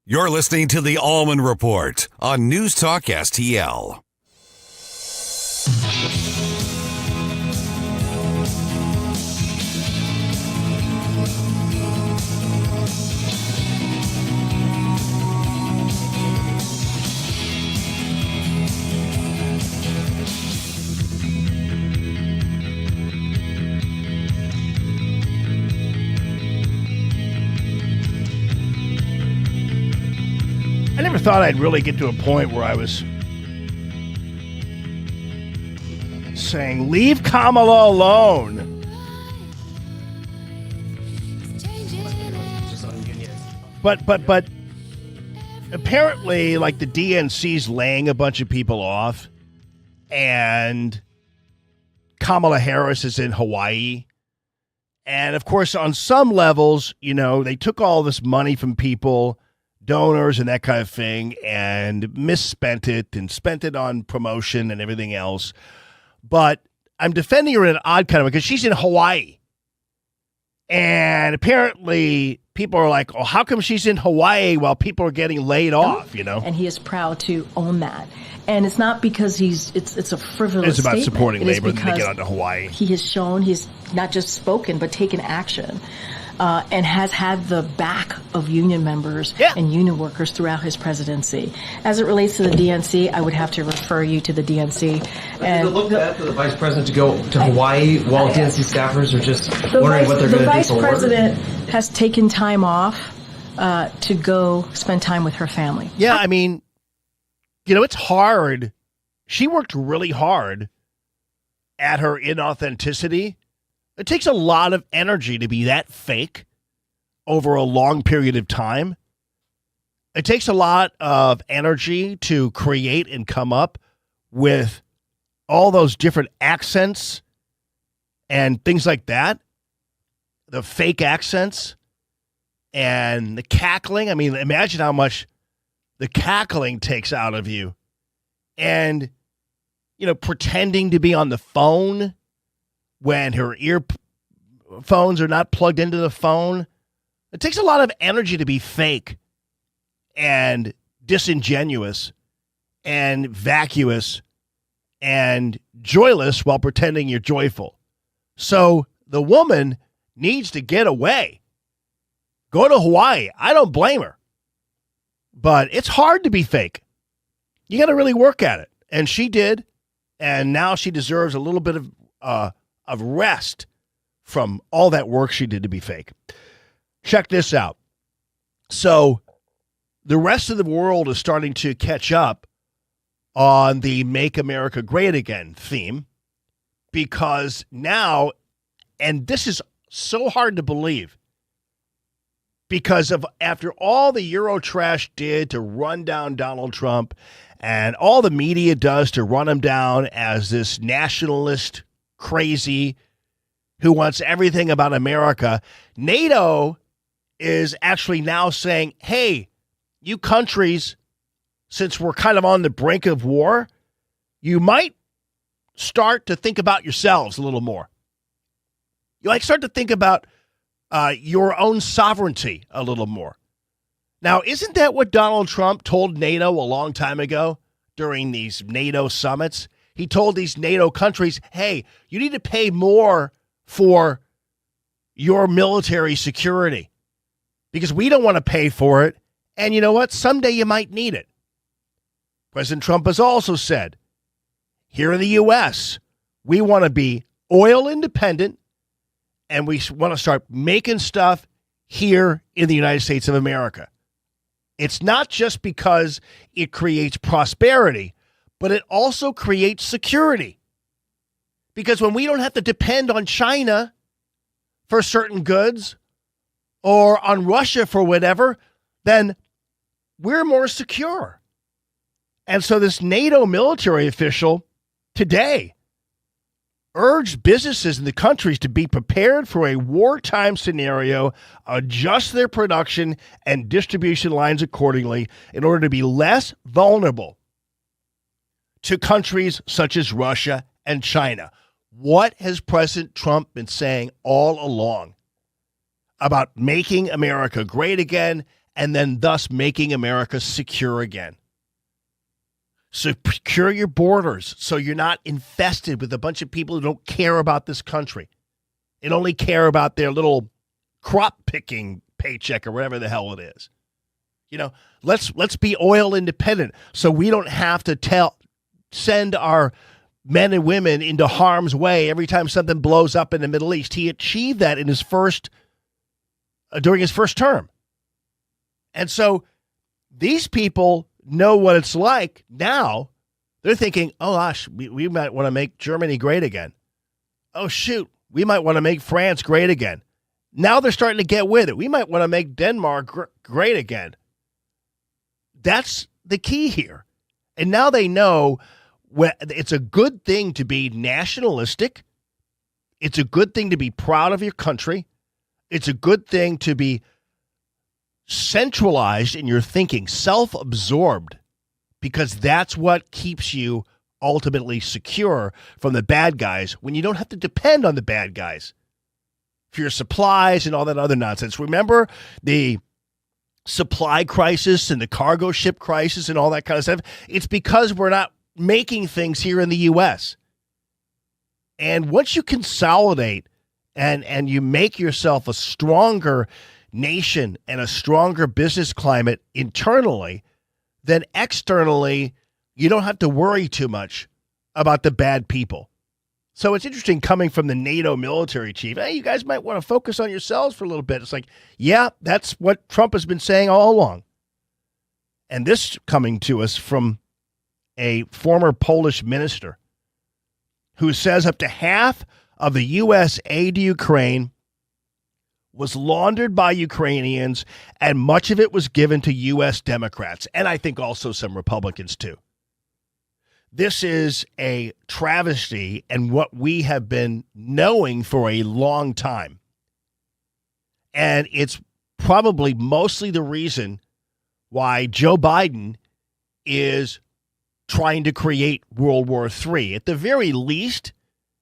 You're listening to the Allman Report on News Talk STL. I never thought I'd really get to a point where I was saying, leave Kamala alone. But apparently, like, the DNC's laying a bunch of people off, and Kamala Harris is in Hawaii. And, of course, on some levels, you know, they took all this money from people, donors and that kind of thing, and misspent it and spent it on promotion and everything else. But I'm defending her in an odd kind of way because she's in Hawaii. And apparently people are like, oh, how come she's in Hawaii while people are getting laid off, you know? And he is proud to own that. And it's not because it's a frivolous It's about statement. supporting It is labor that they because get onto Hawaii. He has shown he's not just spoken, but taken action. And has had the back of union members and union workers throughout his presidency. As it relates to the DNC, I would have to refer you to the DNC. And look bad for the vice president to go to Hawaii while DNC staffers are just wondering what they're going to do for work? The vice president has taken time off to go spend time with her family. Yeah, I mean, you know, it's hard. She worked really hard at her inauthenticity. It takes a lot of energy to be that fake over a long period of time. It takes a lot of energy to create and come up with all those different accents and things like that. The fake accents and the cackling. I mean, imagine how much the cackling takes out of you. And, you know, pretending to be on the phone when her earphones are not plugged into the phone. It takes a lot of energy to be fake and disingenuous and vacuous and joyless while pretending you're joyful. So the woman needs to get away. Go to Hawaii. I don't blame her. But it's hard to be fake. You got to really work at it. And she did. And now she deserves a little bit of rest from all that work she did to be fake. Check this out. So the rest of the world is starting to catch up on the Make America Great Again theme, because now, and this is so hard to believe, because of after all the Eurotrash did to run down Donald Trump and all the media does to run him down as this nationalist crazy who wants everything about America, NATO is actually now saying, hey, you countries, since we're kind of on the brink of war, you might start to think about yourselves a little more. You might start to think about your own sovereignty a little more. Now, isn't that what Donald Trump told NATO a long time ago during these NATO summits? He told these NATO countries, hey, you need to pay more for your military security because we don't want to pay for it. And you know what? Someday you might need it. President Trump has also said, here in the U.S., we want to be oil independent and we want to start making stuff here in the United States of America. It's not just because it creates prosperity, but it also creates security. Because when we don't have to depend on China for certain goods or on Russia for whatever, then we're more secure. And so this NATO military official today urged businesses in the countries to be prepared for a wartime scenario, adjust their production and distribution lines accordingly in order to be less vulnerable to countries such as Russia and China. What has President Trump been saying all along about making America great again and then thus making America secure again. Secure your borders so you're not infested with a bunch of people who don't care about this country and only care about their little crop picking paycheck or whatever the hell it is. You know, let's be oil independent so we don't have to send our men and women into harm's way every time something blows up in the Middle East. He achieved that in his during his first term. And so these people know what it's like now. They're thinking, oh gosh, we might want to make Germany great again. Oh shoot, we might want to make France great again. Now they're starting to get with it. We might want to make Denmark great again. That's the key here. And now they know it's a good thing to be nationalistic. It's a good thing to be proud of your country. It's a good thing to be centralized in your thinking, self-absorbed, because that's what keeps you ultimately secure from the bad guys when you don't have to depend on the bad guys for your supplies and all that other nonsense. Remember the supply crisis and the cargo ship crisis and all that kind of stuff? It's because we're not making things here in the U.S. And once you consolidate and you make yourself a stronger nation and a stronger business climate internally, then externally, you don't have to worry too much about the bad people. So it's interesting coming from the NATO military chief. Hey, you guys might want to focus on yourselves for a little bit. It's like, yeah, that's what Trump has been saying all along. And this coming to us from a former Polish minister who says up to half of the U.S. aid to Ukraine was laundered by Ukrainians, and much of it was given to U.S. Democrats, and I think also some Republicans too. This is a travesty and what we have been knowing for a long time. And it's probably mostly the reason why Joe Biden is trying to create World War III. At the very least,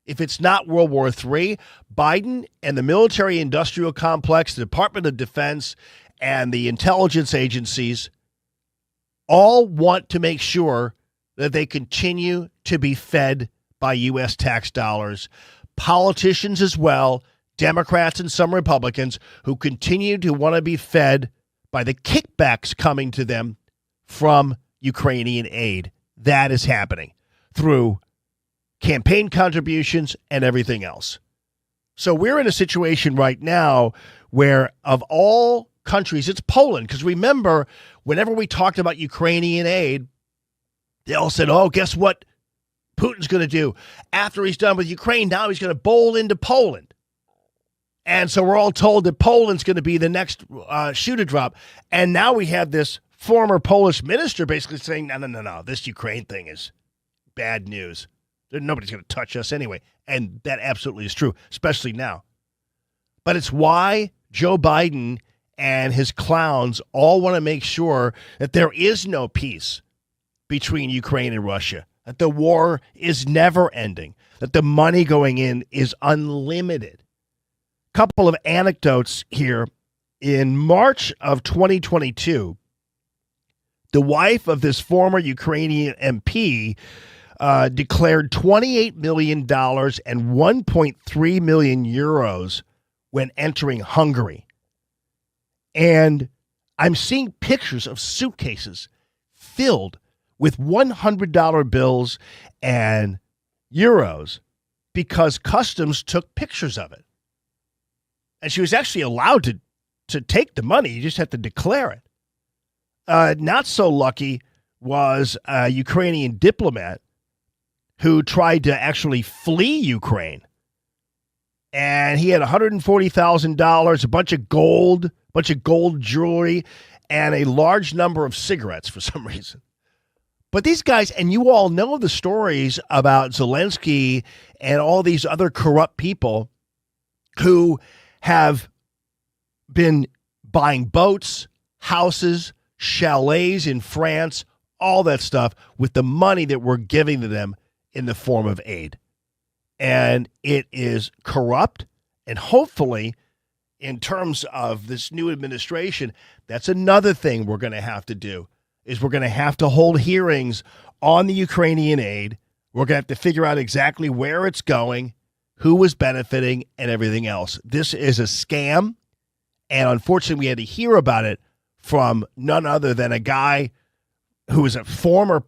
if it's not World War III, Biden and the military-industrial complex, the Department of Defense, and the intelligence agencies all want to make sure that they continue to be fed by U.S. tax dollars. Politicians as well, Democrats and some Republicans, who continue to want to be fed by the kickbacks coming to them from Ukrainian aid. That is happening through campaign contributions and everything else. So we're in a situation right now where of all countries, it's Poland. Because remember, whenever we talked about Ukrainian aid, they all said, oh, guess what Putin's going to do? After he's done with Ukraine, now he's going to bowl into Poland. And so we're all told that Poland's going to be the next shoe to drop. And now we have this former Polish minister basically saying, no, this Ukraine thing is bad news. Nobody's going to touch us anyway. And that absolutely is true, especially now. But it's why Joe Biden and his clowns all want to make sure that there is no peace between Ukraine and Russia, that the war is never ending, that the money going in is unlimited. Couple of anecdotes here. In March of 2022, the wife of this former Ukrainian MP declared $28 million and 1.3 million euros when entering Hungary. And I'm seeing pictures of suitcases filled with $100 bills and euros because customs took pictures of it. And she was actually allowed to take the money. You just have to declare it. Not so lucky was a Ukrainian diplomat who tried to actually flee Ukraine. And he had $140,000, a bunch of gold jewelry, and a large number of cigarettes for some reason. But these guys, and you all know the stories about Zelensky and all these other corrupt people who have been buying boats, houses, chalets in France, all that stuff with the money that we're giving to them in the form of aid. And it is corrupt, and hopefully in terms of this new administration, that's another thing we're going to have to do, is we're going to have to hold hearings on the Ukrainian aid. We're going to have to figure out exactly where it's going, who was benefiting, and everything else. This is a scam, and unfortunately we had to hear about it from none other than a guy who is a former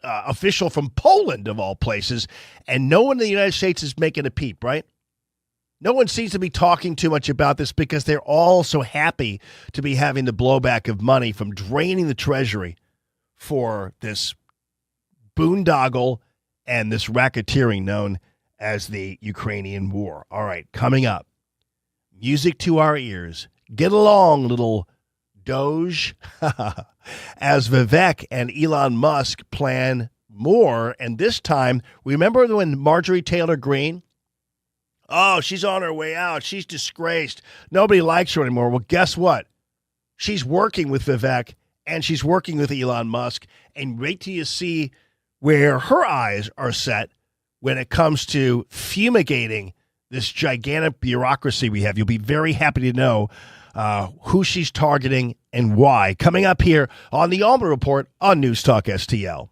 official from Poland, of all places, and no one in the United States is making a peep, right? No one seems to be talking too much about this because they're all so happy to be having the blowback of money from draining the Treasury for this boondoggle and this racketeering known as the Ukrainian war. All right, coming up, music to our ears. Get along, little Doge, as Vivek and Elon Musk plan more. And this time, remember when Marjorie Taylor Greene, oh, she's on her way out. She's disgraced. Nobody likes her anymore. Well, guess what? She's working with Vivek and she's working with Elon Musk. And wait till you see where her eyes are set when it comes to fumigating this gigantic bureaucracy we have. You'll be very happy to know who she's targeting and why. Coming up here on the Allman Report on News Talk STL.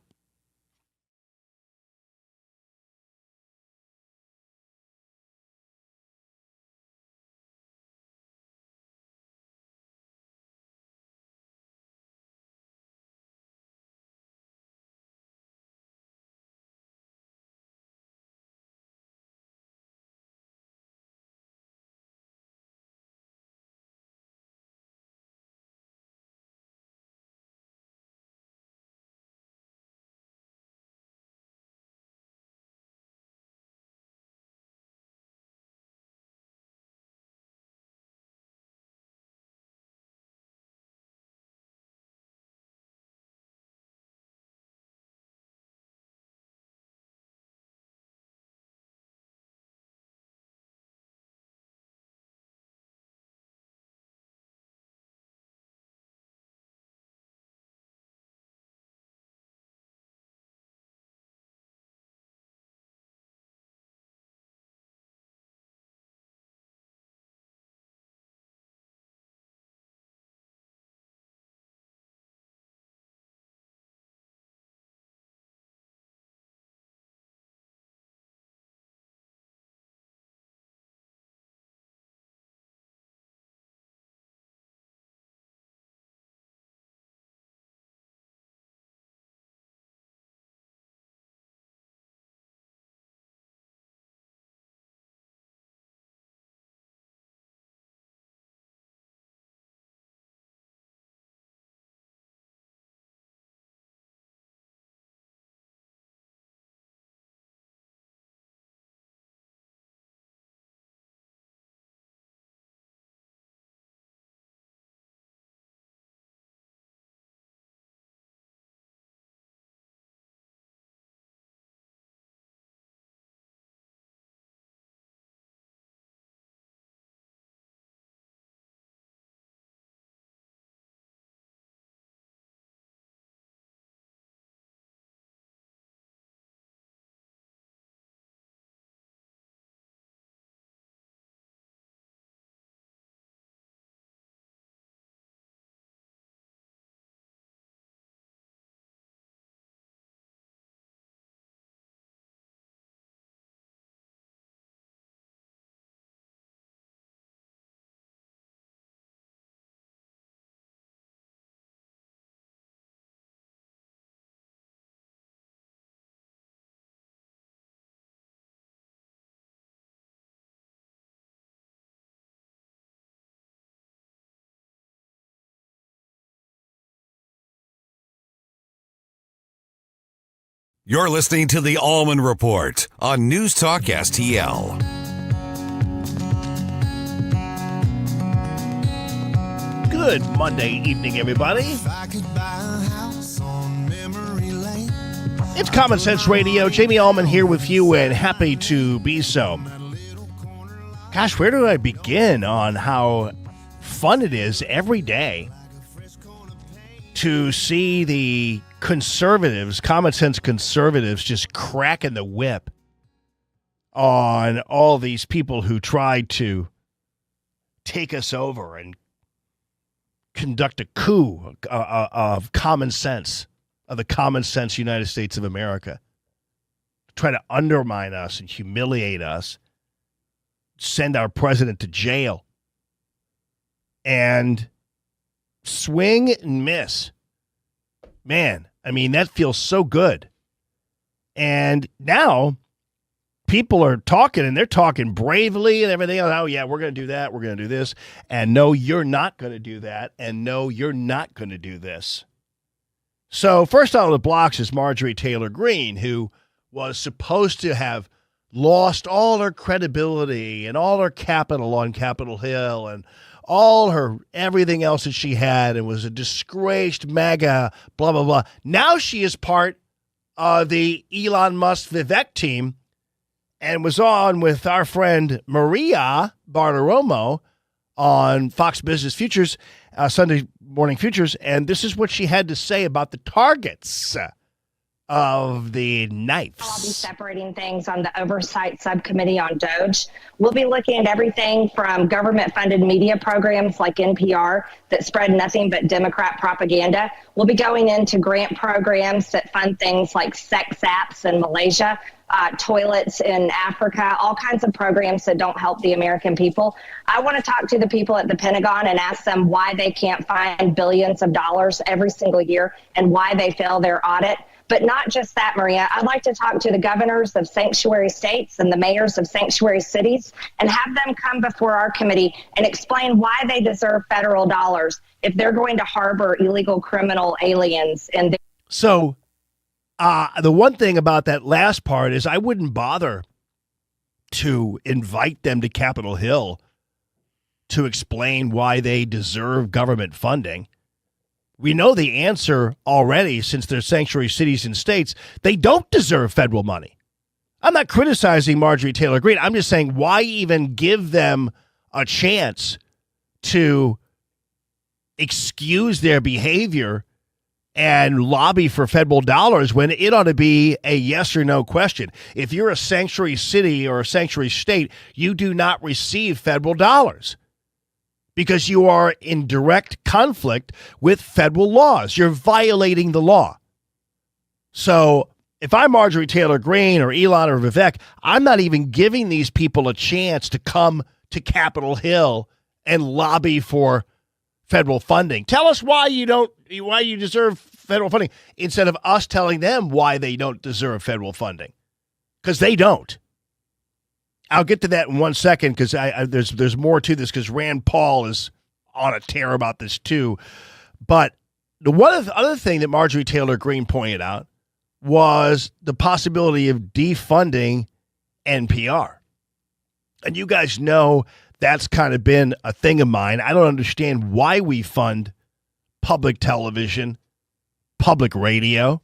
You're listening to the Allman Report on News Talk STL. Good Monday evening, everybody. It's Common Sense Radio. Jamie Allman here with you, and happy to be so. Gosh, where do I begin on how fun it is every day to see the conservatives, common sense conservatives, just cracking the whip on all these people who tried to take us over and conduct a coup of common sense, of the common sense United States of America. Try to undermine us and humiliate us, send our president to jail, and swing and miss. Man, I mean, that feels so good. And now people are talking, and they're talking bravely and everything else. Oh, yeah, we're going to do that. We're going to do this. And no, you're not going to do that. And no, you're not going to do this. So first on the blocks is Marjorie Taylor Greene, who was supposed to have lost all her credibility and all her capital on Capitol Hill and all her everything else that she had and was a disgraced MAGA, blah, blah, blah. Now she is part of the Elon Musk Vivek team and was on with our friend Maria Bartiromo on Fox Business Futures, Sunday Morning Futures, and this is what she had to say about the targets of the knives. I'll be separating things on the Oversight Subcommittee on DOGE. We'll be looking at everything from government-funded media programs like NPR that spread nothing but Democrat propaganda. We'll be going into grant programs that fund things like sex apps in Malaysia, toilets in Africa, all kinds of programs that don't help the American people. I want to talk to the people at the Pentagon and ask them why they can't find billions of dollars every single year and why they fail their audit. But not just that, Maria. I'd like to talk to the governors of sanctuary states and the mayors of sanctuary cities and have them come before our committee and explain why they deserve federal dollars if they're going to harbor illegal criminal aliens. So the one thing about that last part is I wouldn't bother to invite them to Capitol Hill to explain why they deserve government funding. We know the answer already since they're sanctuary cities and states. They don't deserve federal money. I'm not criticizing Marjorie Taylor Greene. I'm just saying, why even give them a chance to excuse their behavior and lobby for federal dollars when it ought to be a yes or no question? If you're a sanctuary city or a sanctuary state, you do not receive federal dollars, because you are in direct conflict with federal laws. You're violating the law. So if I'm Marjorie Taylor Greene or Elon or Vivek, I'm not even giving these people a chance to come to Capitol Hill and lobby for federal funding. Tell us why you deserve federal funding, instead of us telling them why they don't deserve federal funding, because they don't. I'll get to that in 1 second, because there's more to this, because Rand Paul is on a tear about this too. But the other thing that Marjorie Taylor Greene pointed out was the possibility of defunding NPR. And you guys know that's kind of been a thing of mine. I don't understand why we fund public television, public radio.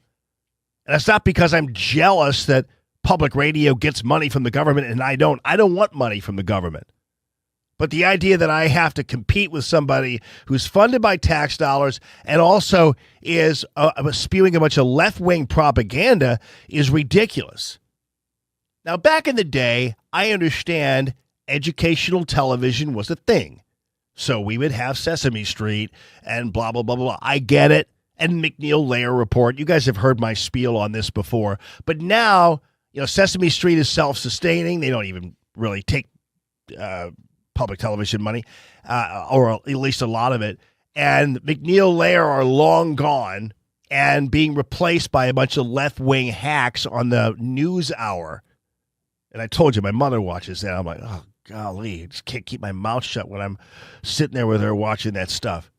And it's not because I'm jealous that public radio gets money from the government and I don't. I don't want money from the government. But the idea that I have to compete with somebody who's funded by tax dollars and also is spewing a bunch of left-wing propaganda is ridiculous. Now, back in the day, I understand educational television was a thing. So we would have Sesame Street and blah, blah, blah, blah. I get it. And McNeil-Lehrer Report. You guys have heard my spiel on this before. But now, Sesame Street is self-sustaining. They don't even really take public television money, or at least a lot of it. And McNeil-Lehrer are long gone and being replaced by a bunch of left-wing hacks on the news hour. And I told you, my mother watches that. I'm like, oh, golly, I just can't keep my mouth shut when I'm sitting there with her watching that stuff.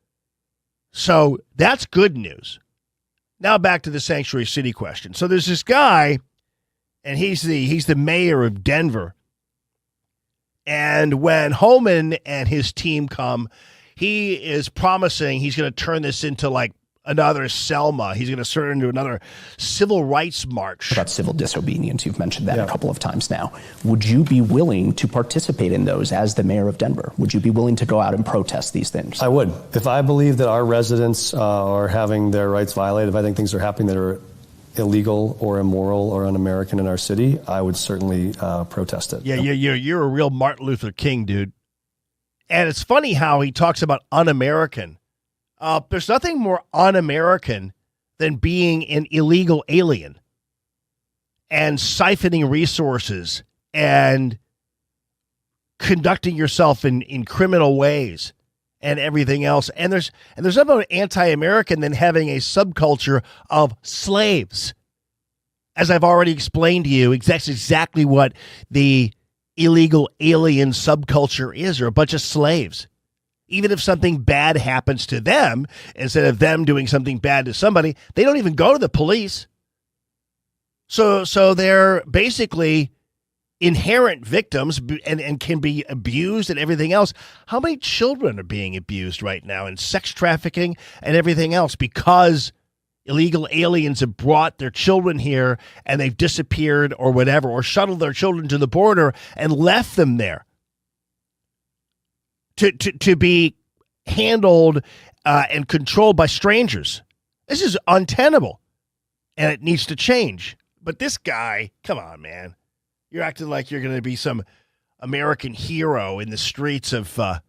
So that's good news. Now back to the sanctuary city question. So there's this guy, and he's the mayor of Denver. And when Holman and his team come, he is promising he's going to turn this into like another Selma. He's going to turn it into another civil rights march. About civil disobedience, you've mentioned that a couple of times now. Would you be willing to participate in those as the mayor of Denver? Would you be willing to go out and protest these things? I would. If I believe that our residents are having their rights violated, if I think things are happening that are illegal or immoral or un-American in our city, I would certainly protest it. Yeah, you're a real Martin Luther King, dude. And it's funny how he talks about un-American. There's nothing more un-American than being an illegal alien and siphoning resources and conducting yourself in criminal ways and everything else. And there's nothing more anti-American than having a subculture of slaves. As I've already explained to you, that's exactly what the illegal alien subculture is. They're a bunch of slaves. Even if something bad happens to them, instead of them doing something bad to somebody, they don't even go to the police. So they're basically inherent victims and can be abused and everything else. How many children are being abused right now in sex trafficking and everything else because illegal aliens have brought their children here and they've disappeared or whatever, or shuttled their children to the border and left them there to be handled and controlled by strangers. This is untenable, and it needs to change. But this guy, come on, man. You're acting like you're going to be some American hero in the streets of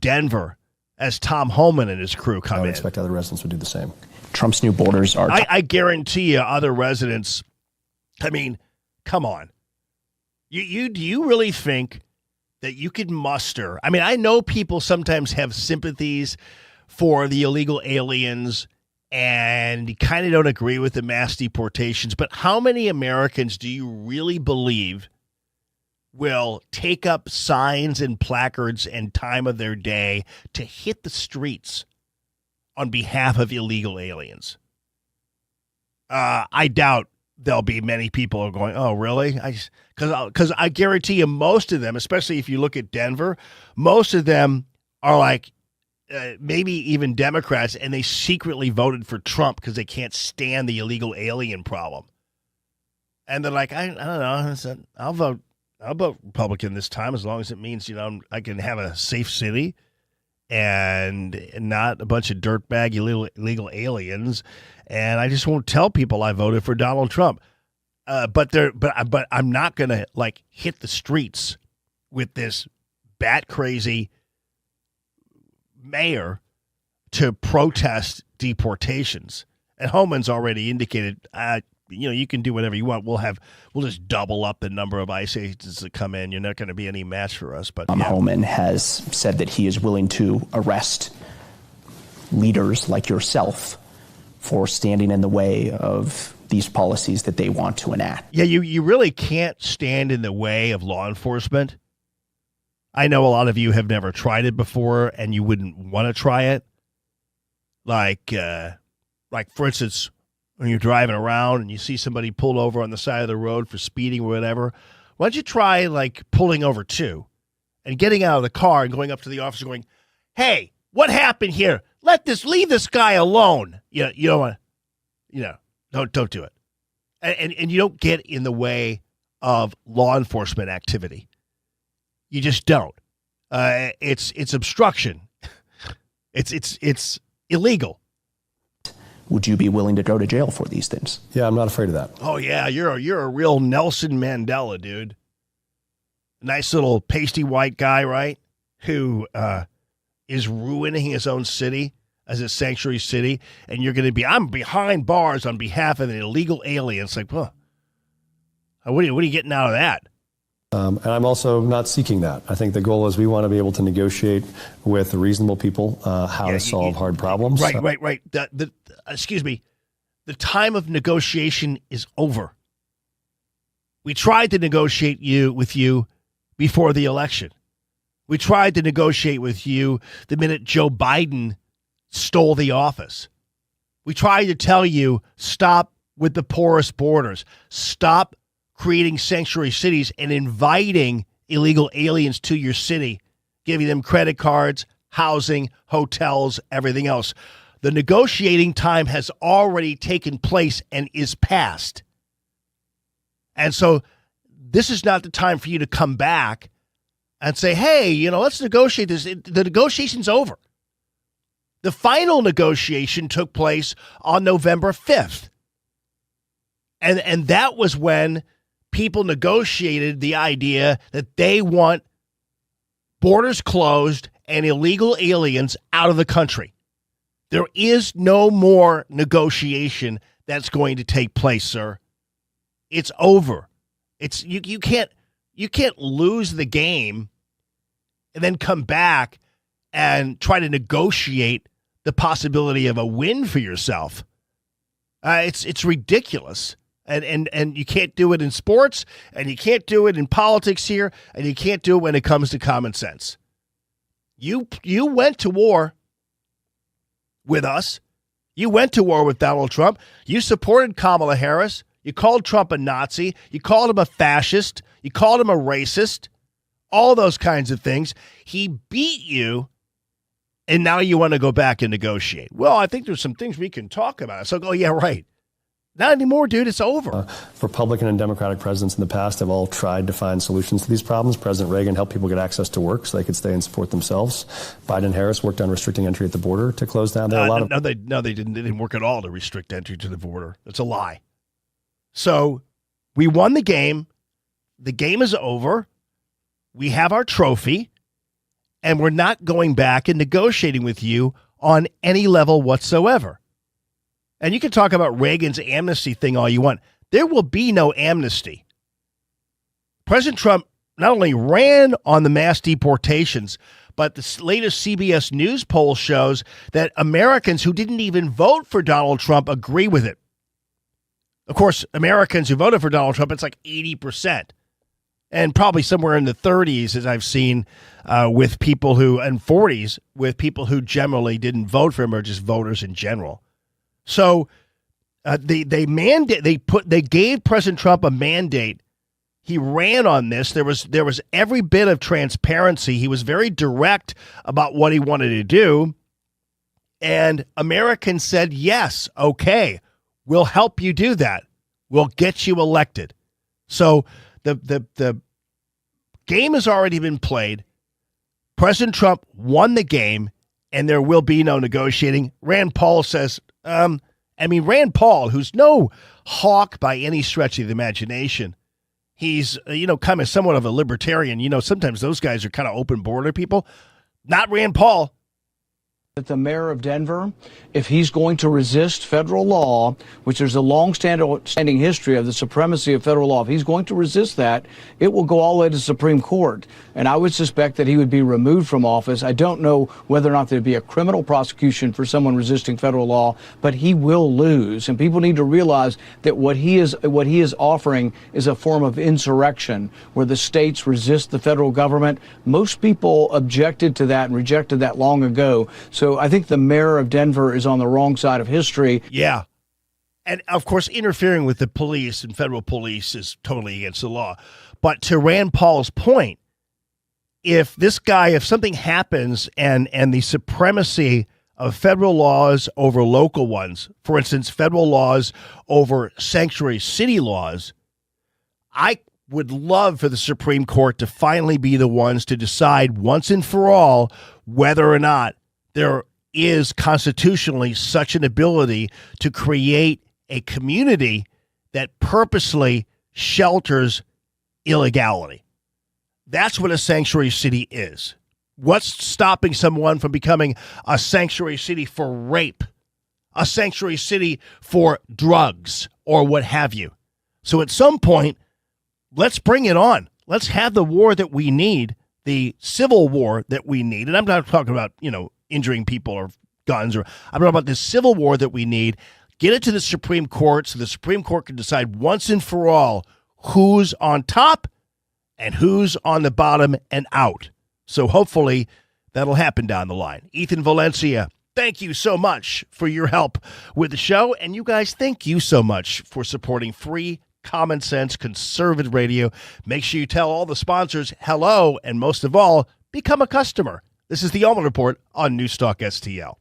Denver as Tom Homan and his crew come in. I would expect other residents would do the same. Trump's new borders are... I guarantee you other residents, I mean, come on. Do you really think that you could muster... I mean, I know people sometimes have sympathies for the illegal aliens and you kind of don't agree with the mass deportations, but how many Americans do you really believe will take up signs and placards and time of their day to hit the streets on behalf of illegal aliens? I doubt there'll be many people who are going, oh, really? Because I guarantee you most of them, especially if you look at Denver, most of them are like maybe even Democrats, and they secretly voted for Trump because they can't stand the illegal alien problem. And they're like, I don't know, I'll vote Republican this time as long as it means, I can have a safe city and not a bunch of dirtbag illegal aliens. And I just won't tell people I voted for Donald Trump. But I'm not going to hit the streets with this bat crazy mayor to protest deportations. And Homan's already indicated, you can do whatever you want. We'll just double up the number of ICE agents that come in. You're not going to be any match for us. But Homan has said that he is willing to arrest leaders like yourself for standing in the way of these policies that they want to enact. Yeah, you really can't stand in the way of law enforcement. I know a lot of you have never tried it before, and you wouldn't want to try it. Like for instance, when you're driving around and you see somebody pulled over on the side of the road for speeding or whatever, why don't you try pulling over too and getting out of the car and going up to the officer going, hey, what happened here? Leave this guy alone. You don't want to, don't do it. And you don't get in the way of law enforcement activity. You just don't. It's obstruction. It's illegal. Would you be willing to go to jail for these things? Yeah, I'm not afraid of that. Oh yeah, you're a real Nelson Mandela, dude. Nice little pasty white guy, right? Who is ruining his own city as a sanctuary city, and you're going to be, I'm behind bars on behalf of an illegal alien. It's like, well, what are you getting out of that? And I'm also not seeking that. I think the goal is we want to be able to negotiate with reasonable people how to solve hard problems. Right. Excuse me. The time of negotiation is over. We tried to negotiate with you before the election. We tried to negotiate with you the minute Joe Biden stole the office. We tried to tell you, stop with the porous borders. Stop creating sanctuary cities and inviting illegal aliens to your city, giving them credit cards, housing, hotels, everything else. The negotiating time has already taken place and is past. And so this is not the time for you to come back and say, hey, let's negotiate this. The negotiation's over. The final negotiation took place on November 5th. And that was when people negotiated the idea that they want borders closed, and illegal aliens out of the country. There is no more negotiation that's going to take place, sir. It's over. It's you can't lose the game and then come back and try to negotiate the possibility of a win for yourself. It's ridiculous. And you can't do it in sports, and you can't do it in politics here, and you can't do it when it comes to common sense. You went to war with us. You went to war with Donald Trump. You supported Kamala Harris. You called Trump a Nazi. You called him a fascist. You called him a racist. All those kinds of things. He beat you, and now you want to go back and negotiate. Well, I think there's some things we can talk about. So go, yeah, right. Not anymore, dude. It's over. Republican and Democratic presidents in the past have all tried to find solutions to these problems. President Reagan helped people get access to work so they could stay and support themselves. Biden and Harris worked on restricting entry at the border to close down. There are a lot of they didn't. They didn't work at all to restrict entry to the border. That's a lie. So we won the game. The game is over. We have our trophy, and we're not going back and negotiating with you on any level whatsoever. And you can talk about Reagan's amnesty thing all you want. There will be no amnesty. President Trump not only ran on the mass deportations, but the latest CBS News poll shows that Americans who didn't even vote for Donald Trump agree with it. Of course, Americans who voted for Donald Trump, it's like 80%. And probably somewhere in the 30s, as I've seen, with people who, and 40s, with people who generally didn't vote for him or just voters in general. So they gave President Trump a mandate. He ran on this. There was every bit of transparency. He was very direct about what he wanted to do. And Americans said, yes, okay, we'll help you do that. We'll get you elected. So the game has already been played. President Trump won the game, and there will be no negotiating. Rand Paul says, Rand Paul, who's no hawk by any stretch of the imagination, he's, kind of somewhat of a libertarian. Sometimes those guys are kind of open border people. Not Rand Paul. That the mayor of Denver, if he's going to resist federal law, which there's a long-standing history of the supremacy of federal law, if he's going to resist that, it will go all the way to the Supreme Court. And I would suspect that he would be removed from office. I don't know whether or not there'd be a criminal prosecution for someone resisting federal law, but he will lose. And people need to realize that what he is offering is a form of insurrection, where the states resist the federal government. Most people objected to that and rejected that long ago. So I think the mayor of Denver is on the wrong side of history. Yeah. And, of course, interfering with the police and federal police is totally against the law. But to Rand Paul's point, if something happens and the supremacy of federal laws over local ones, for instance, federal laws over sanctuary city laws, I would love for the Supreme Court to finally be the ones to decide once and for all whether or not there is constitutionally such an ability to create a community that purposely shelters illegality. That's what a sanctuary city is. What's stopping someone from becoming a sanctuary city for rape, a sanctuary city for drugs, or what have you? So at some point, let's bring it on. Let's have the war that we need, the civil war that we need. And I'm not talking about, injuring people or guns, or I'm talking about this civil war that we need. Get it to the Supreme Court so the Supreme Court can decide once and for all who's on top and who's on the bottom and out. So hopefully that'll happen down the line. Ethan Valencia, thank you so much for your help with the show. And you guys, thank you so much for supporting free, common sense, conservative radio. Make sure you tell all the sponsors hello, and most of all, become a customer. This is the Allman Report on NewsTalk STL.